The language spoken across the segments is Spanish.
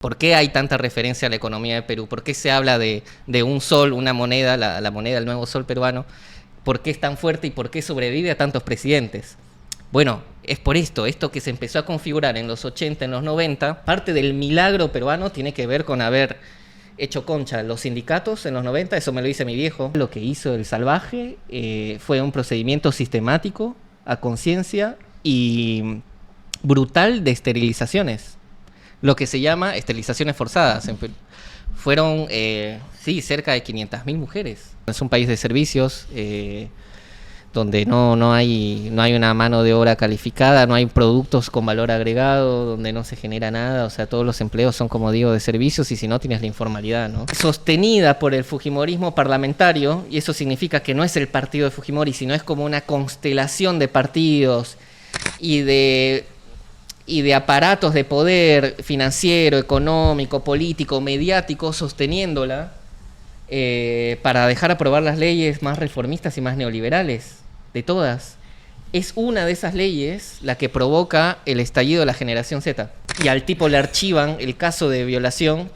¿Por qué hay tanta referencia a la economía de Perú? ¿Por qué se habla de un sol, una moneda, la moneda del nuevo sol peruano? ¿Por qué es tan fuerte y por qué sobrevive a tantos presidentes? Bueno, es por esto que se empezó a configurar en los 80, en los 90, parte del milagro peruano tiene que ver con haber hecho concha los sindicatos en los 90, eso me lo dice mi viejo. Lo que hizo el Salvaje fue un procedimiento sistemático, a conciencia y brutal de esterilizaciones, lo que se llama esterilizaciones forzadas. Fueron, sí, cerca de 500.000 mujeres. Es un país de servicios, donde no hay una mano de obra calificada, no hay productos con valor agregado, donde no se genera nada, o sea, todos los empleos son, como digo, de servicios, y si no, tienes la informalidad, ¿no? Sostenida por el fujimorismo parlamentario, y eso significa que no es el partido de Fujimori, sino es como una constelación de partidos y de aparatos de poder financiero, económico, político, mediático, sosteniéndola, para dejar aprobar las leyes más reformistas y más neoliberales de todas. Es una de esas leyes la que provoca el estallido de la generación Z. Y al tipo le archivan el caso de violación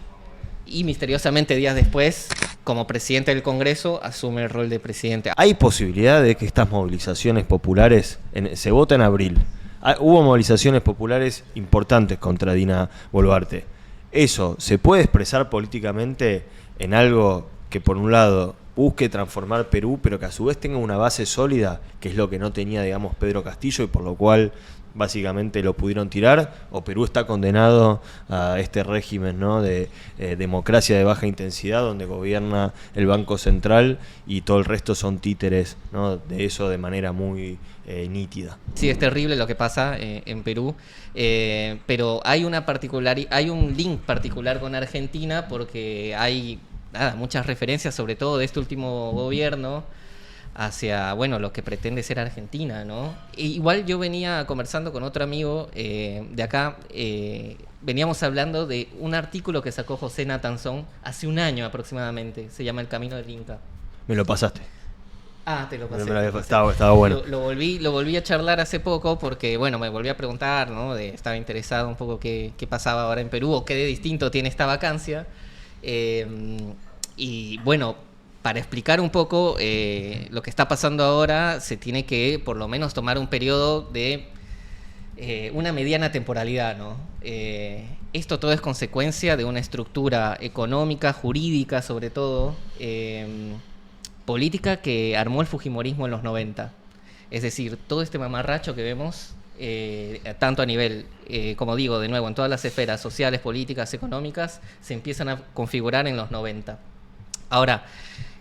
y misteriosamente días después, como presidente del Congreso, asume el rol de presidente. ¿Hay posibilidad de que estas movilizaciones populares, se vota en abril, hubo movilizaciones populares importantes contra Dina Boluarte? ¿Eso se puede expresar políticamente en algo que, por un lado, busque transformar Perú, pero que a su vez tenga una base sólida, que es lo que no tenía, digamos, Pedro Castillo, y por lo cual básicamente lo pudieron tirar? ¿O Perú está condenado a este régimen, ¿no?, de democracia de baja intensidad, donde gobierna el Banco Central y todo el resto son títeres, ¿no?, de eso de manera muy nítida? Sí, es terrible lo que pasa en Perú, pero hay hay un link particular con Argentina, porque hay muchas referencias, sobre todo de este último gobierno, hacia, bueno, lo que pretende ser Argentina, ¿no? Igual yo venía conversando con otro amigo de acá, veníamos hablando de un artículo que sacó José Natanzón hace un año aproximadamente, se llama El Camino del Inca. Me lo pasaste. Ah, te lo pasé. Estaba bueno. Lo volví a charlar hace poco porque, bueno, me volví a preguntar, ¿no? Estaba interesado un poco qué pasaba ahora en Perú o qué de distinto tiene esta vacancia. Y bueno, para explicar un poco lo que está pasando ahora, se tiene que por lo menos tomar un periodo de una mediana temporalidad, ¿no? Esto todo es consecuencia de una estructura económica, jurídica sobre todo, política, que armó el fujimorismo en los 90. Es decir, todo este mamarracho que vemos, tanto a nivel, como digo, de nuevo, en todas las esferas sociales, políticas, económicas, se empiezan a configurar en los 90. Ahora,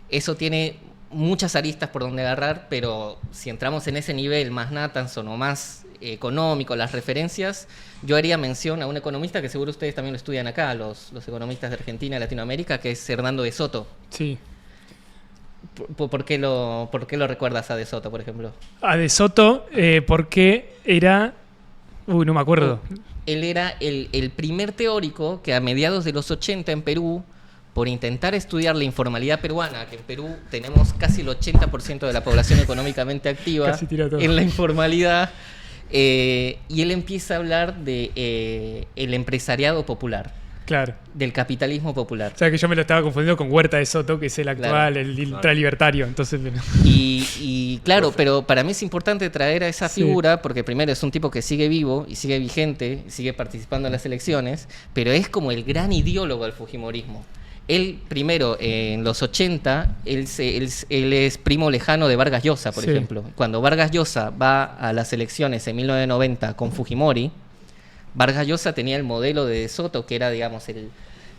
eso tiene muchas aristas por donde agarrar, pero si entramos en ese nivel más Natanson o más económico, las referencias, yo haría mención a un economista que seguro ustedes también lo estudian acá, los economistas de Argentina y Latinoamérica, que es Hernando de Soto. Sí. ¿Por qué lo recuerdas a De Soto, por ejemplo? A De Soto, porque era... Uy, no me acuerdo. Él era el primer teórico que a mediados de los 80 en Perú, por intentar estudiar la informalidad peruana, que en Perú tenemos casi el 80% de la población económicamente activa en la informalidad, y él empieza a hablar de el empresariado popular. Claro. Del capitalismo popular. O sea, que yo me lo estaba confundiendo con Huerta de Soto, que es el actual, claro, el ultralibertario. Entonces... Y claro, pero para mí es importante traer a esa figura, porque primero es un tipo que sigue vivo y sigue vigente, sigue participando en las elecciones, pero es como el gran ideólogo del fujimorismo. Él, primero, en los 80, él es primo lejano de Vargas Llosa, por ejemplo. Cuando Vargas Llosa va a las elecciones en 1990 con Fujimori, Vargas Llosa tenía el modelo de Soto, que era, digamos, el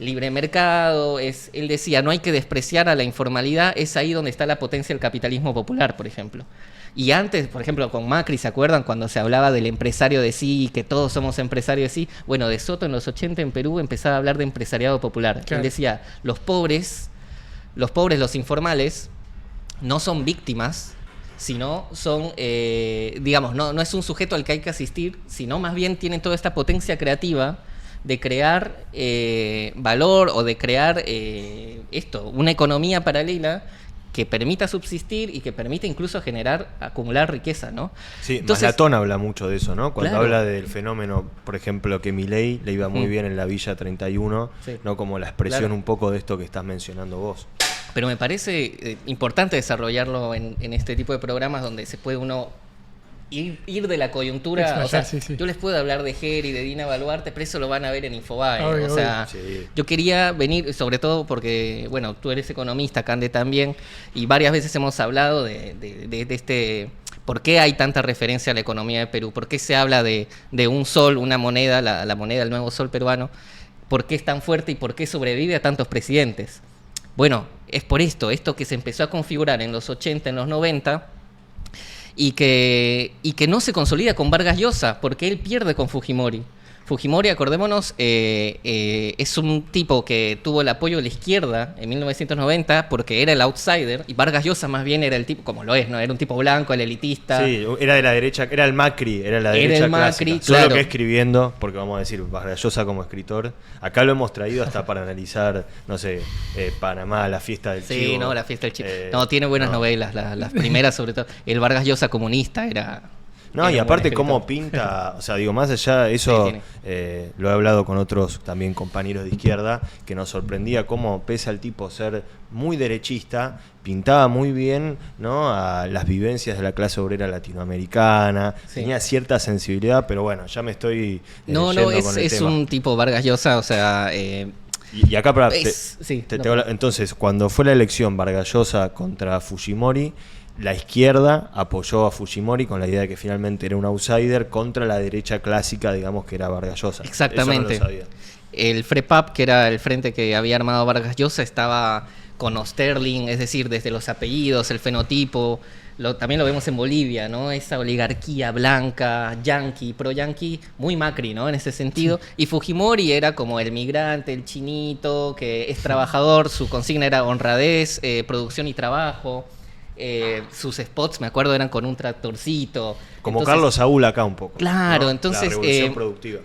libre mercado. Él decía, no hay que despreciar a la informalidad, es ahí donde está la potencia del capitalismo popular, por ejemplo. Y antes, por ejemplo, con Macri, ¿se acuerdan? Cuando se hablaba del empresario de sí, que todos somos empresarios de sí. Bueno, De Soto en los 80 en Perú empezaba a hablar de empresariado popular. Claro. Él decía, los pobres, los informales, no son víctimas, sino son, digamos, no es un sujeto al que hay que asistir, sino más bien tienen toda esta potencia creativa de crear valor o de crear una economía paralela que permita subsistir y que permita incluso acumular riqueza, ¿no? Sí, Entonces, Maslatón habla mucho de eso, ¿no? Cuando claro, habla del fenómeno, por ejemplo, que Milei le iba muy bien en la Villa 31, sí, ¿no? Como la expresión claro, un poco de esto que estás mencionando vos. pero me parece importante desarrollarlo en este tipo de programas donde se puede uno ir de la coyuntura. Explayar, O sea, sí, sí. yo les puedo hablar de Ger y de Dina Baluarte, pero eso lo van a ver en Infobae. Obvio, O sea, Sí. yo quería venir, sobre todo porque, bueno, tú eres economista, Cande también, y varias veces hemos hablado de este... ¿Por qué hay tanta referencia a la economía de Perú? ¿Por qué se habla de un sol, una moneda, la moneda del nuevo sol peruano? ¿Por qué es tan fuerte y por qué sobrevive a tantos presidentes? Bueno, es por esto que se empezó a configurar en los 80, en los 90, y que no se consolida con Vargas Llosa, porque él pierde con Fujimori. Fujimori, acordémonos, es un tipo que tuvo el apoyo de la izquierda en 1990 porque era el outsider, y Vargas Llosa más bien era el tipo, como lo es, ¿no? Era un tipo blanco, el elitista. Sí, era de la derecha, era el Macri, era la Era derecha el Macri, clásica. Solo claro, que escribiendo, porque vamos a decir, Vargas Llosa como escritor, acá lo hemos traído hasta para analizar, no sé, Panamá, la fiesta del sí, chivo. no, la fiesta del chivo. No, tiene buenas novelas, las primeras sobre todo. El Vargas Llosa comunista era... No, y era un aparte buen cómo escritor. pinta, o sea, digo, más allá, eso Sí, lo he hablado con otros también compañeros de izquierda, que nos sorprendía cómo, pese al tipo ser muy derechista, pintaba muy bien, ¿no? A las vivencias de la clase obrera latinoamericana, Sí. tenía cierta sensibilidad, pero bueno, ya me estoy No, yendo es, con el es tema. un tipo Vargas Llosa, o sea... Y acá, sí, entonces, cuando fue la elección Vargas Llosa contra Fujimori, la izquierda apoyó a Fujimori con la idea de que finalmente era un outsider contra la derecha clásica, digamos, que era Vargas Llosa. Exactamente. Eso no lo sabía. El FREPAP, que era el frente que había armado Vargas Llosa, estaba con Osterling, es decir, desde los apellidos, el fenotipo, también lo vemos en Bolivia, ¿no? Esa oligarquía blanca, yanqui, pro-yanqui, muy Macri, ¿no? En ese sentido. Y Fujimori era como el migrante, el chinito, que es trabajador, su consigna era honradez, producción y trabajo. Sus spots, me acuerdo, eran con un tractorcito. Como Entonces, Carlos Saúl acá un poco. claro, ¿no? entonces, la revolución productiva.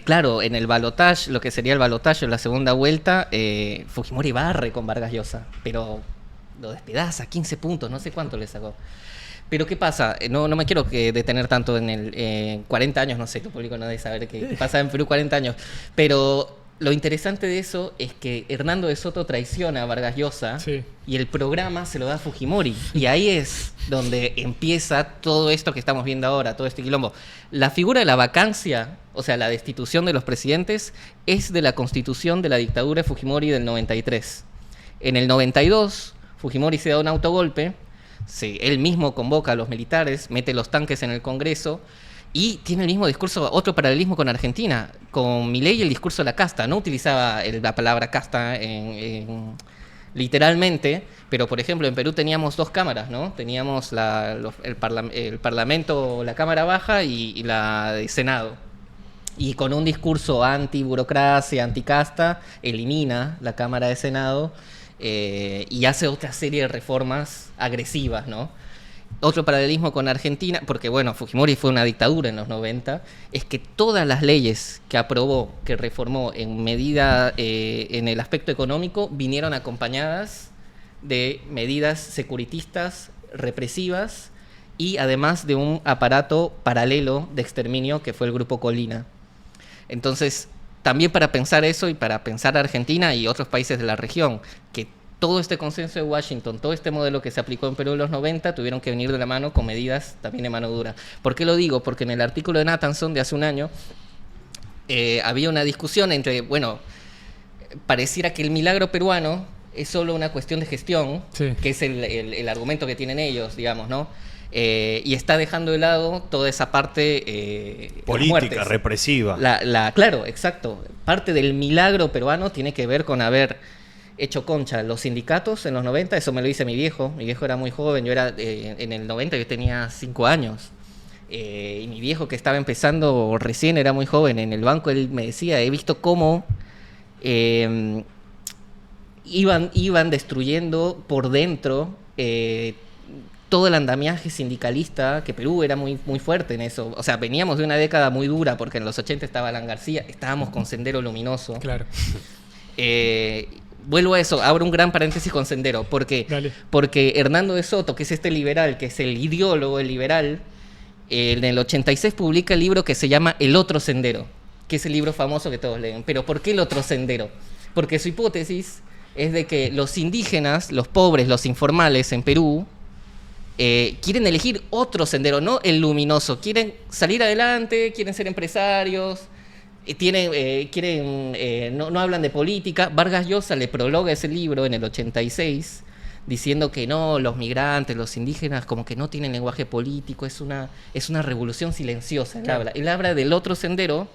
Claro, en el balotaje, lo que sería el balotaje en la segunda vuelta, Fujimori barre con Vargas Llosa, pero lo despedaza, 15 puntos, no sé cuánto le sacó. Pero ¿qué pasa? No me quiero detener tanto en el 40 años, no sé, tu público no debe saber qué pasa en Perú 40 años, pero lo interesante de eso es que Hernando de Soto traiciona a Vargas Llosa, Sí. y el programa se lo da a Fujimori. Y ahí es donde empieza todo esto que estamos viendo ahora, todo este quilombo. La figura de la vacancia, o sea, la destitución de los presidentes, es de la constitución de la dictadura de Fujimori del 93. En el 92, Fujimori se da un autogolpe, él mismo convoca a los militares, mete los tanques en el Congreso, y tiene el mismo discurso, otro paralelismo con Argentina. Con Milei, el discurso de la casta. No utilizaba la palabra casta literalmente, pero por ejemplo en Perú teníamos dos cámaras, ¿no? Teníamos el Parlamento, la Cámara Baja y la de Senado. Y con un discurso anti-burocracia, anti-casta, elimina la Cámara de Senado y hace otra serie de reformas agresivas, ¿no? Otro paralelismo con Argentina, porque bueno, Fujimori fue una dictadura en los 90, es que todas las leyes que aprobó, que reformó en medida en el aspecto económico, vinieron acompañadas de medidas securitistas, represivas, y además de un aparato paralelo de exterminio que fue el Grupo Colina. Entonces, también para pensar eso y para pensar Argentina y otros países de la región, que todo este consenso de Washington, todo este modelo que se aplicó en Perú en los 90, tuvieron que venir de la mano con medidas también de mano dura. ¿Por qué lo digo? Porque en el artículo de Nathanson de hace un año había una discusión entre, bueno, pareciera que el milagro peruano es solo una cuestión de gestión, Sí. que es el argumento que tienen ellos, digamos, ¿no? Y está dejando de lado toda esa parte de las Política, muertes. represiva. Claro, exacto. Parte del milagro peruano tiene que ver con haber hecho concha los sindicatos en los 90, eso me lo dice mi viejo era muy joven, yo era en el 90 yo tenía 5 años, y mi viejo que estaba empezando recién era muy joven, en el banco él me decía, he visto cómo iban destruyendo por dentro todo el andamiaje sindicalista, que Perú era muy, muy fuerte en eso, o sea, veníamos de una década muy dura, porque en los 80 estaba Alan García, estábamos con Sendero Luminoso. Claro. vuelvo a eso, abro un gran paréntesis con Sendero. Dale. Porque Hernando de Soto, que es este liberal, que es el ideólogo, el liberal, en el 86 publica el libro que se llama El otro sendero, que es el libro famoso que todos leen. Pero ¿por qué el otro sendero? Porque su hipótesis es de que los indígenas, los pobres, los informales en Perú, quieren elegir otro sendero, no el luminoso. Quieren salir adelante, quieren ser empresarios, no hablan de política. Vargas Llosa le prologa ese libro en el 86 diciendo que no, los migrantes, los indígenas como que no tienen lenguaje político, es una revolución silenciosa. Él habla del otro sendero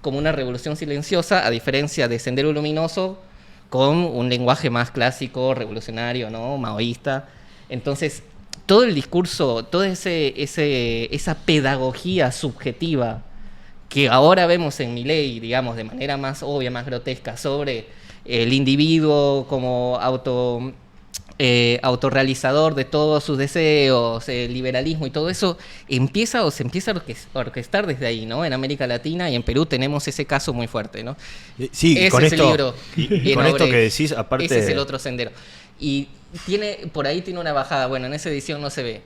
como una revolución silenciosa, a diferencia de Sendero Luminoso, con un lenguaje más clásico, revolucionario, ¿no? Maoísta. Entonces, todo el discurso, toda esa pedagogía subjetiva que ahora vemos en Milei, digamos, de manera más obvia, más grotesca, sobre el individuo como autorrealizador de todos sus deseos, el liberalismo y todo eso, se empieza a orquestar desde ahí, ¿no? En América Latina y en Perú tenemos ese caso muy fuerte, ¿no? Sí, ese con es esto, el libro. y con esto que decís, aparte... Ese es el otro sendero. Y por ahí tiene una bajada, bueno, en esa edición no se ve,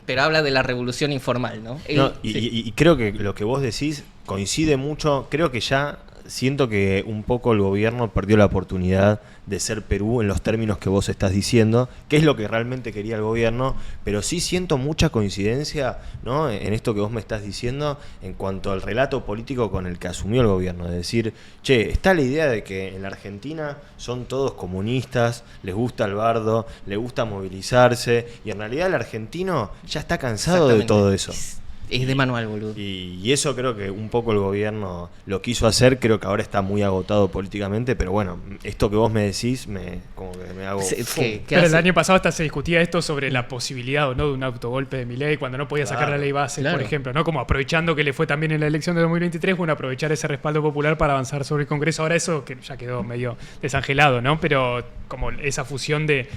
pero habla de la revolución informal, ¿no? Y creo que lo que vos decís coincide mucho, creo que ya siento que un poco el gobierno perdió la oportunidad de ser Perú en los términos que vos estás diciendo, que es lo que realmente quería el gobierno, pero sí siento mucha coincidencia, ¿no?, en esto que vos me estás diciendo en cuanto al relato político con el que asumió el gobierno. Es decir, está la idea de que en la Argentina son todos comunistas, les gusta el bardo, les gusta movilizarse, y en realidad el argentino ya está cansado de todo eso. Es de manual, boludo. Y eso creo que un poco el gobierno lo quiso hacer, creo que ahora está muy agotado políticamente, pero bueno, esto que vos me decís, como que me hago... Pero el año pasado hasta se discutía esto sobre la posibilidad o no de un autogolpe de Milei cuando no podía sacar la ley base, por ejemplo, ¿no? Como aprovechando que le fue también en la elección de 2023, bueno, aprovechar ese respaldo popular para avanzar sobre el Congreso. Ahora eso que ya quedó medio desangelado, ¿no? Pero como esa fusión del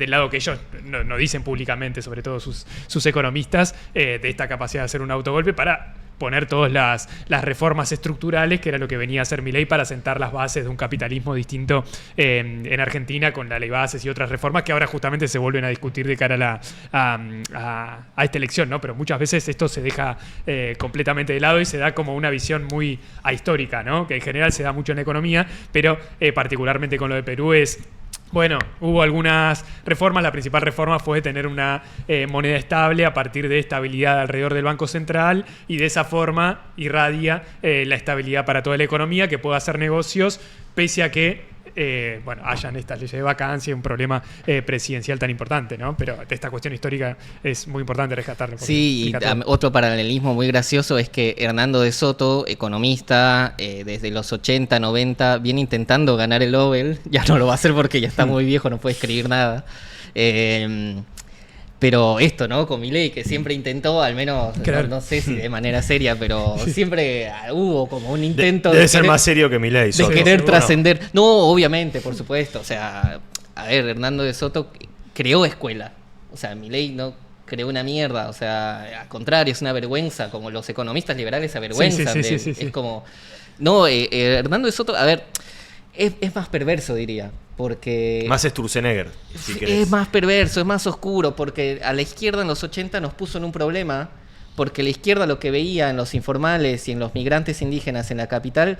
lado que ellos no dicen públicamente, sobre todo sus economistas, de esta capacidad de hacer un autogolpe para poner todas las reformas estructurales, que era lo que venía a hacer Milei para sentar las bases de un capitalismo distinto en Argentina, con la ley bases y otras reformas que ahora justamente se vuelven a discutir de cara a esta elección, ¿no? Pero muchas veces esto se deja completamente de lado y se da como una visión muy ahistórica, ¿no? Que en general se da mucho en la economía, pero particularmente con lo de Perú es... Bueno, hubo algunas reformas. La principal reforma fue tener una moneda estable a partir de estabilidad alrededor del Banco Central, y de esa forma irradia la estabilidad para toda la economía, que pueda hacer negocios pese a que hayan estas leyes de vacancia, un problema presidencial tan importante, ¿no? Pero de esta cuestión histórica es muy importante rescatarlo. Sí, y otro paralelismo muy gracioso es que Hernando de Soto, economista, desde los 80, 90, viene intentando ganar el Nobel. Ya no lo va a hacer porque ya está muy viejo, no puede escribir nada. Pero esto, ¿no? Con Milei, que siempre intentó, al menos, claro, no sé si de manera seria, pero siempre hubo como un intento Debe ser más serio que Milei. De querer trascender. No, obviamente, por supuesto. O sea, a ver, Hernando de Soto creó escuela. O sea, Milei no creó una mierda. O sea, al contrario, es una vergüenza. Como los economistas liberales se avergüenzan. Sí. Es como... No, Hernando de Soto, a ver, es más perverso, diría. Porque más Sturzenegger, si querés. Es más perverso, es más oscuro, porque a la izquierda en los 80 nos puso en un problema, porque la izquierda lo que veía en los informales y en los migrantes indígenas en la capital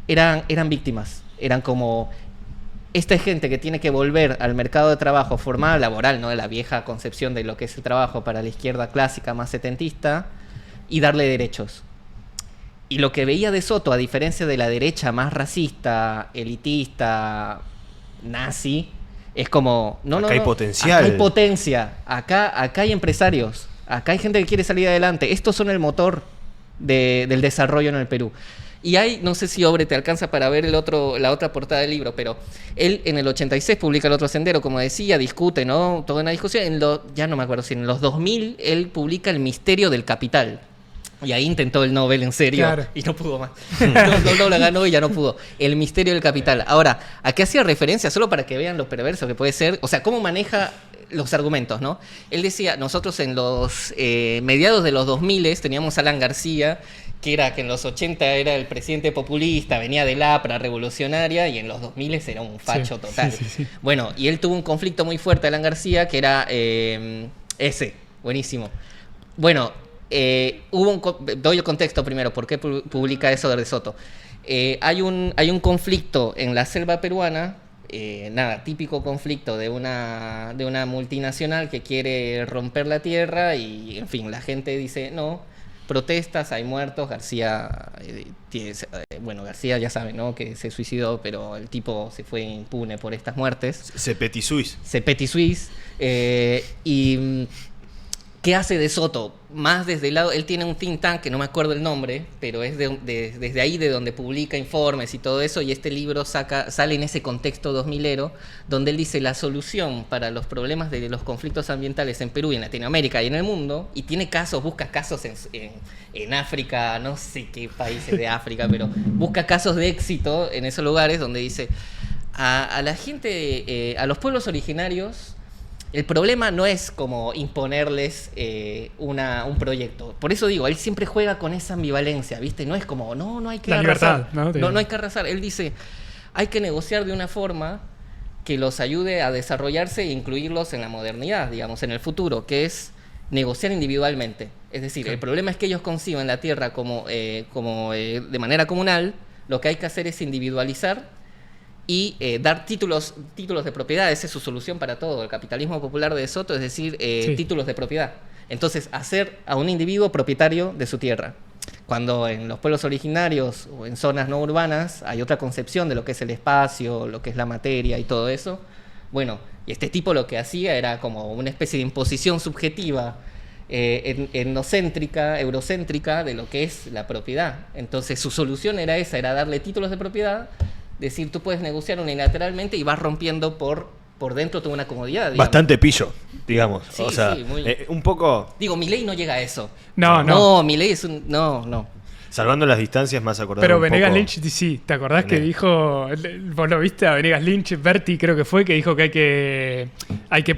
eran víctimas. Eran como esta gente que tiene que volver al mercado de trabajo formal, laboral, ¿no? De la vieja concepción de lo que es el trabajo para la izquierda clásica más setentista, y darle derechos. Y lo que veía de Soto, a diferencia de la derecha más racista, elitista, nazi, es como... Acá hay potencial. Acá hay potencia, acá hay empresarios, acá hay gente que quiere salir adelante. Estos son el motor del desarrollo en el Perú. Y hay, no sé si Obre te alcanza para ver la otra portada del libro, pero él en el 86 publica El otro sendero, como decía, discute, ¿no? Toda una discusión. Ya no me acuerdo si en los 2000 él publica El misterio del capital. Y ahí intentó el Nobel en serio, claro, y no pudo más. No la ganó y ya no pudo. El misterio del capital. Ahora, ¿a qué hacía referencia? Solo para que vean lo perverso que puede ser. O sea, cómo maneja los argumentos, ¿no? Él decía, nosotros en los mediados de los 2000 teníamos a Alan García, que en los 80 era el presidente populista, venía de la APRA revolucionaria, y en los 2000 era un facho total. Sí. Bueno, y él tuvo un conflicto muy fuerte, Alan García, que era buenísimo. Bueno, doy el contexto primero, ¿por qué publica eso de Soto? Hay un conflicto en la selva peruana, típico conflicto de una multinacional que quiere romper la tierra y, en fin, la gente dice no, protestas, hay muertos, García, García ya saben, ¿no?, que se suicidó, pero el tipo se fue impune por estas muertes. C'est Petit Suisse. Y ¿qué hace de Soto? Más desde el lado, él tiene un think tank que no me acuerdo el nombre, pero es desde ahí de donde publica informes y todo eso, y este libro sale en ese contexto 2000ero, donde él dice la solución para los problemas de los conflictos ambientales en Perú y en Latinoamérica y en el mundo, y tiene busca casos en África, no sé qué países de África, pero busca casos de éxito en esos lugares donde dice a la gente, a los pueblos originarios, el problema no es como imponerles un proyecto. Por eso digo, él siempre juega con esa ambivalencia, ¿viste? No es como, no hay que la arrasar. Libertad, no hay que arrasar. Él dice, hay que negociar de una forma que los ayude a desarrollarse e incluirlos en la modernidad, digamos, en el futuro, que es negociar individualmente. Es decir, el problema es que ellos conciben la tierra como de manera comunal. Lo que hay que hacer es individualizar y dar títulos de propiedad. Esa es su solución para todo. El capitalismo popular de Soto, es decir, títulos de propiedad. Entonces, hacer a un individuo propietario de su tierra. Cuando en los pueblos originarios o en zonas no urbanas hay otra concepción de lo que es el espacio, lo que es la materia y todo eso. Bueno, y este tipo lo que hacía era como una especie de imposición subjetiva eurocéntrica de lo que es la propiedad. Entonces, su solución era darle títulos de propiedad. Decir, tú puedes negociar unilateralmente y vas rompiendo por dentro toda una comodidad. Digamos. Bastante pillo, digamos. Sí, o sea, un poco... Digo, Milei no llega a eso. No. Milei es un... No. Salvando las distancias, más acordado. Pero un Venegas poco... Lynch, sí, ¿te acordás que dijo, vos lo viste a Venegas Lynch, Berti creo que fue, que dijo que hay que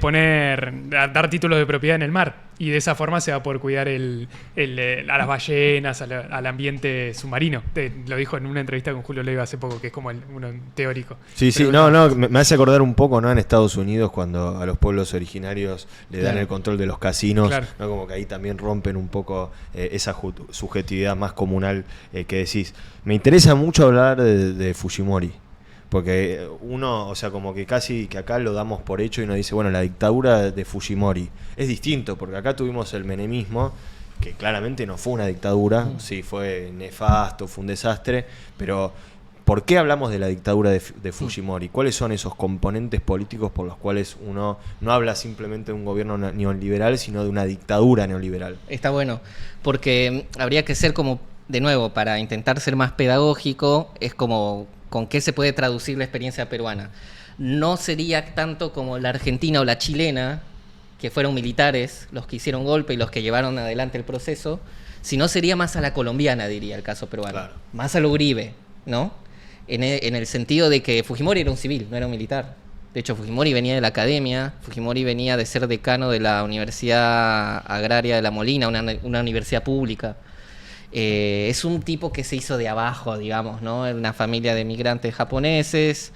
dar títulos de propiedad en el mar? Y de esa forma se va a poder cuidar a las ballenas, al ambiente submarino. Lo dijo en una entrevista con Julio Leiva hace poco, que es como uno teórico. Sí, me hace acordar un poco, ¿no? En Estados Unidos, cuando a los pueblos originarios le dan el control de los casinos, ¿no? Como que ahí también rompen un poco esa subjetividad más comunal que decís. Me interesa mucho hablar de Fujimori. Porque uno, o sea, como que casi que acá lo damos por hecho y uno dice, bueno, la dictadura de Fujimori es distinto, porque acá tuvimos el menemismo, que claramente no fue una dictadura, sí fue nefasto, fue un desastre, pero ¿por qué hablamos de la dictadura de Fujimori? ¿Cuáles son esos componentes políticos por los cuales uno no habla simplemente de un gobierno neoliberal, sino de una dictadura neoliberal? Está bueno, porque habría que ser como, de nuevo, para intentar ser más pedagógico, es como... ¿Con qué se puede traducir la experiencia peruana? No sería tanto como la argentina o la chilena, que fueron militares los que hicieron golpe y los que llevaron adelante el proceso, sino sería más a la colombiana, diría el caso peruano. Claro. Más a lo Uribe, ¿no? En el sentido de que Fujimori era un civil, no era un militar. De hecho, Fujimori venía de la academia, Fujimori venía de ser decano de la Universidad Agraria de La Molina, una universidad pública. Es un tipo que se hizo de abajo, digamos, ¿no? En una familia de migrantes japoneses.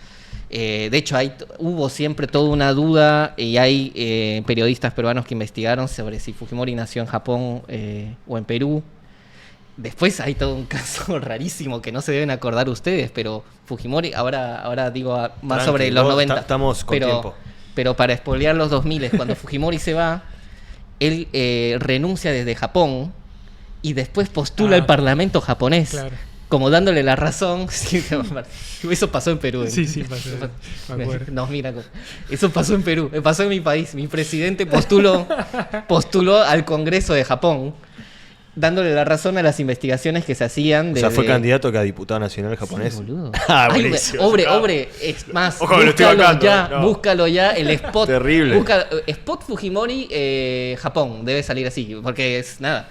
De hecho, hubo siempre toda una duda y hay periodistas peruanos que investigaron sobre si Fujimori nació en Japón o en Perú. Después hay todo un caso rarísimo que no se deben acordar ustedes, pero Fujimori, ahora digo más sobre los 90. Estamos con tiempo. Pero para spoilear los 2000, cuando Fujimori se va, él renuncia desde Japón y después postula al Parlamento japonés, como dándole la razón. Eso pasó en Perú. Sí, pasó. Me acuerdo. No, mira, eso pasó en Perú, pasó en mi país. Mi presidente postuló al Congreso de Japón, dándole la razón a las investigaciones que se hacían. O sea, fue candidato a diputado nacional japonés. Sí, boludo. Buenísimo. Obre, es más, búscalo ya, el spot. Terrible. Busca spot Fujimori Japón, debe salir así, porque es nada.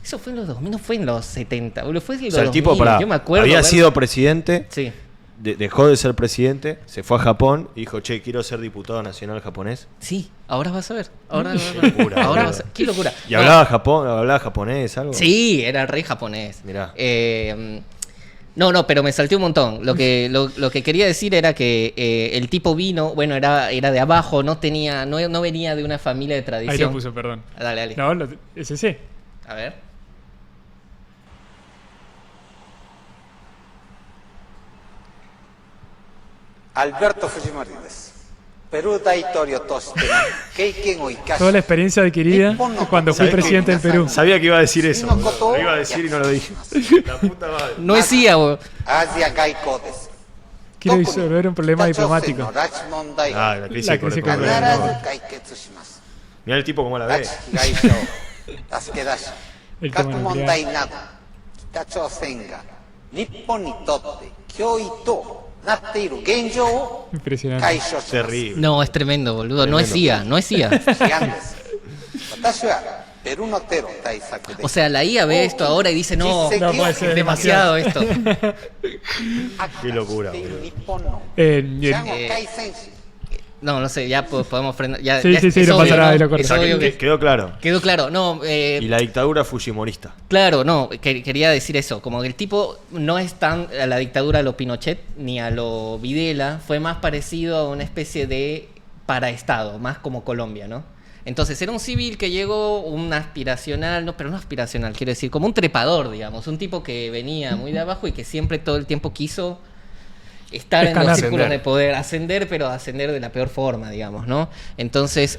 Eso fue en los 2000, no fue en los 70, boludo, fue en los O sea, el 2000, tipo yo me acuerdo. había sido presidente, Sí. dejó de ser presidente, se fue a Japón y dijo, che, quiero ser diputado nacional japonés. Sí, ahora vas a ver. Ahora Qué vas a ver. locura, Ahora boludo. vas a ver. Qué locura. ¿Y No, hablaba japonés, algo? sí, era el rey japonés. Mirá. No, pero me salté un montón. Lo que quería decir era que el tipo vino, bueno, era de abajo, no venía de una familia de tradición. Ahí lo puso, perdón. Dale. No, es ese. A ver. Alberto Fujimori です。ペルー大統領としての経験を生かし Toda la experiencia adquirida cuando fui presidente del Perú. Sabía que iba a decir eso. Lo iba a decir y no lo dije. La puta madre. No decía, boludo. アジア外交です。 Quiero disolver un problema 北朝鮮 diplomático. の拉致問題を Ah, la crisis La crisis con el必 Corea. ず解決します。 Mirá el tipo cómo la 拉 ve. 致被害者を助け出し、 El 核 tema 問 nuclear. 題など北朝鮮が日本にとって脅威となっている現状を Impresionante. 解消します。 Terrible. No, es tremendo, boludo. No es IA, no es IA. 違うんです。私はペルーのテロ対策で O sea, la IA ve esto ahora y dice, no, No puede ser es demasiado esto. Qué locura, 日本の Y 治安を改善し No sé, ya podemos frenar. Ya, Sí, ya sí, sí, es no obvio, pasa nada, ¿no? lo corto. Es O sea, obvio que- quedó claro. Quedó claro, no, Y la dictadura fujimorista. claro, no, quería decir eso, como que el tipo no es tan a la dictadura a lo Pinochet ni a lo Videla, fue más parecido a una especie de paraestado, más como Colombia, ¿no? Entonces era un civil que llegó, un aspiracional, no, pero no aspiracional, quiero decir, como un trepador, digamos, un tipo que venía muy de abajo y que siempre todo el tiempo quiso estar en Escalar. los círculos Ascender. de poder, ascender, pero ascender de la peor forma, digamos, ¿no? Entonces,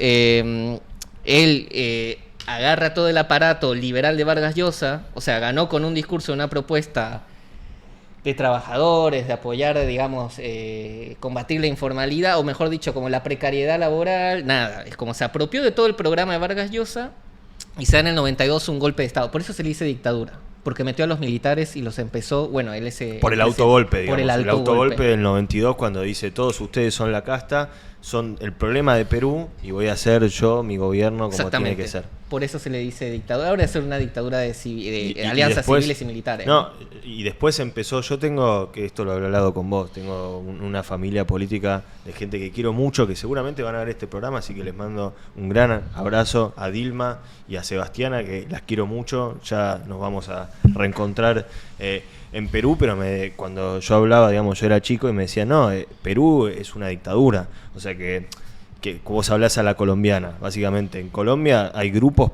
él agarra todo el aparato liberal de Vargas Llosa, o sea, ganó con un discurso, una propuesta de trabajadores, de apoyar, digamos, combatir la informalidad, o mejor dicho, como la precariedad laboral, nada, es como se apropió de todo el programa de Vargas Llosa y se da en el 92 un golpe de Estado, por eso se le dice dictadura. Porque metió a los militares y los empezó, bueno, él ese... Por el autogolpe, digamos. Por el autogolpe autogolpe. del 92 cuando dice todos ustedes son la casta, son el problema de Perú y voy a hacer yo mi gobierno como tiene que ser. Por eso se le dice dictadura. Ahora es una dictadura de Y alianzas después- civiles y militares. No, y después empezó, yo tengo, que esto lo he hablado con vos, tengo una familia política de gente que quiero mucho, que seguramente van a ver este programa, así que les mando un gran abrazo a Dilma y a Sebastiana, que las quiero mucho, ya nos vamos a reencontrar en Perú, pero cuando yo hablaba, digamos, yo era chico y me decían, no, Perú es una dictadura, o sea que vos hablás a la colombiana, básicamente. En Colombia hay grupos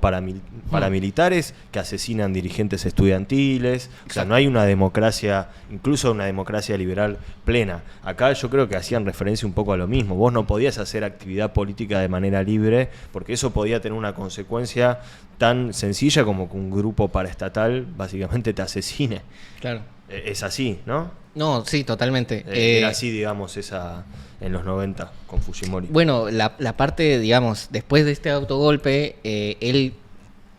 paramilitares que asesinan dirigentes estudiantiles, o sea, no hay una democracia, incluso una democracia liberal plena. Acá yo creo que hacían referencia un poco a lo mismo. Vos no podías hacer actividad política de manera libre, porque eso podía tener una consecuencia tan sencilla como que un grupo paraestatal básicamente te asesine. Claro. Es así, ¿no? No, sí, totalmente. Era así, digamos, en los 90 con Fujimori. Bueno, la parte, digamos, después de este autogolpe, él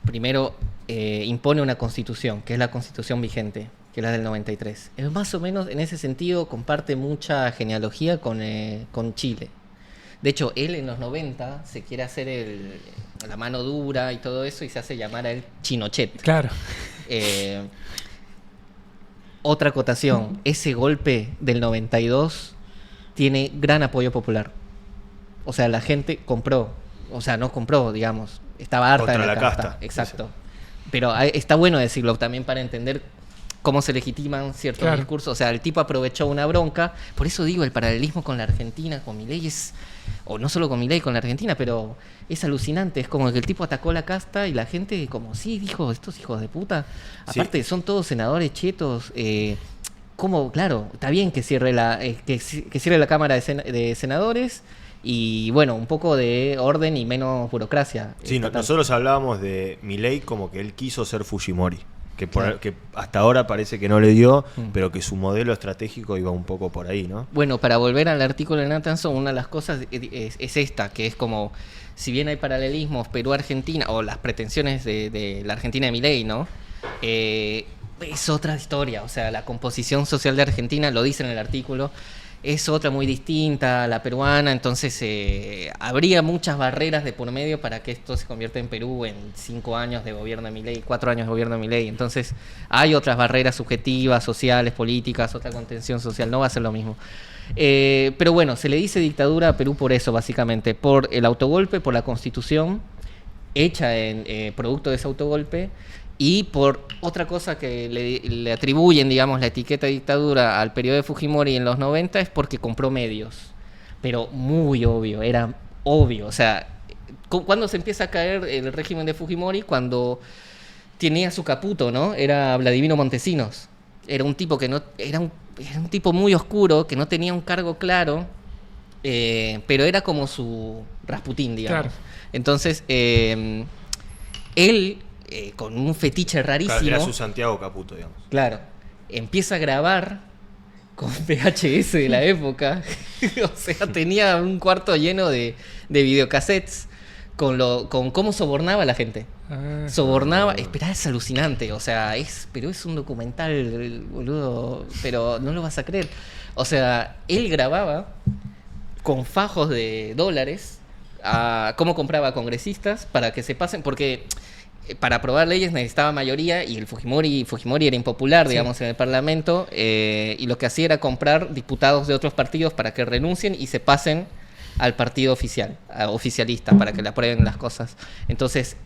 primero impone una constitución, que es la constitución vigente, que es la del 93. Es más o menos, en ese sentido, comparte mucha genealogía con Chile. De hecho, él en los 90 se quiere hacer la mano dura y todo eso y se hace llamar a él Chinochet. Claro. Otra acotación, ese golpe del 92 tiene gran apoyo popular. O sea, la gente compró, o sea, no compró, digamos, estaba harta Contra de la la casta. casta. Exacto. Pero está bueno decirlo también para entender cómo se legitiman ciertos Claro. discursos. O sea, el tipo aprovechó una bronca. Por eso digo, el paralelismo con la Argentina, con Milei es... O no solo con Milei, con la Argentina, pero es alucinante. Es como que el tipo atacó la casta y la gente como, sí, dijo, estos hijos de puta. Sí. Aparte, son todos senadores chetos. ¿Cómo? Claro, está bien que cierre que cierre la Cámara de Senadores y, bueno, un poco de orden y menos burocracia. Sí, estatal. nosotros hablábamos de Milei como que él quiso ser Fujimori, Claro. que hasta ahora parece que no le dio, Mm. pero que su modelo estratégico iba un poco por ahí, ¿no? Bueno, para volver al artículo de Nathanson, una de las cosas es esta, que es como, si bien hay paralelismos Perú-Argentina, o las pretensiones de la Argentina de Milei, ¿no? Es otra historia, o sea, la composición social de Argentina, lo dice en el artículo, es otra muy distinta a la peruana, entonces habría muchas barreras de por medio para que esto se convierta en Perú en 5 años de gobierno de Milei, 4 años de gobierno de Milei. Entonces hay otras barreras subjetivas, sociales, políticas, otra contención social, no va a ser lo mismo. Pero bueno, se le dice dictadura a Perú por eso, básicamente, por el autogolpe, por la constitución hecha en producto de ese autogolpe, y por otra cosa que le atribuyen, digamos, la etiqueta de dictadura al periodo de Fujimori en los 90 es porque compró medios. Pero muy obvio, era obvio. O sea, ¿cuándo se empieza a caer el régimen de Fujimori? Cuando tenía su caputo, ¿no? Era Vladimiro Montesinos. Era un tipo que no... Era un tipo muy oscuro, que no tenía un cargo claro, pero era como su Rasputín, digamos. Claro. Entonces, él... con un fetiche rarísimo. Claro, era su Santiago Caputo, digamos. Claro. Empieza a grabar con VHS de la época. O sea, tenía un cuarto lleno de videocassettes con cómo sobornaba a la gente. Sobornaba. Esperá, es alucinante. O sea, pero es un documental, boludo. Pero no lo vas a creer. O sea, él grababa con fajos de dólares a cómo compraba congresistas para que se pasen. Porque para aprobar leyes necesitaba mayoría y el Fujimori era impopular, digamos, en el Parlamento, y lo que hacía era comprar diputados de otros partidos para que renuncien y se pasen al partido oficialista, para que le aprueben las cosas. Entonces,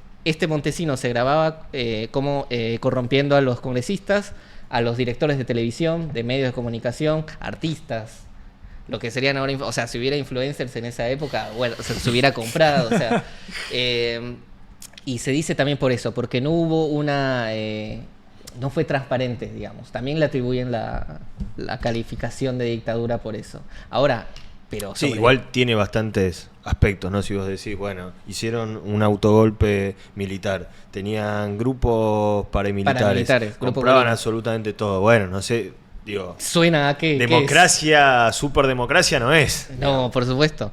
Montesinos se grababa como corrompiendo a los congresistas, a los directores de televisión, de medios de comunicación, artistas, lo que serían ahora, o sea, si hubiera influencers en esa época, bueno, se hubiera comprado, o sea... Y se dice también por eso, porque no hubo no fue transparente, digamos. También le atribuyen la calificación de dictadura por eso. Ahora, pero... Sí, igual tiene bastantes aspectos, ¿no? Si vos decís, bueno, hicieron un autogolpe militar, tenían grupos paramilitares compraban absolutamente todo. Bueno, no sé, digo... Suena a que... Democracia, superdemocracia no es. No, por supuesto.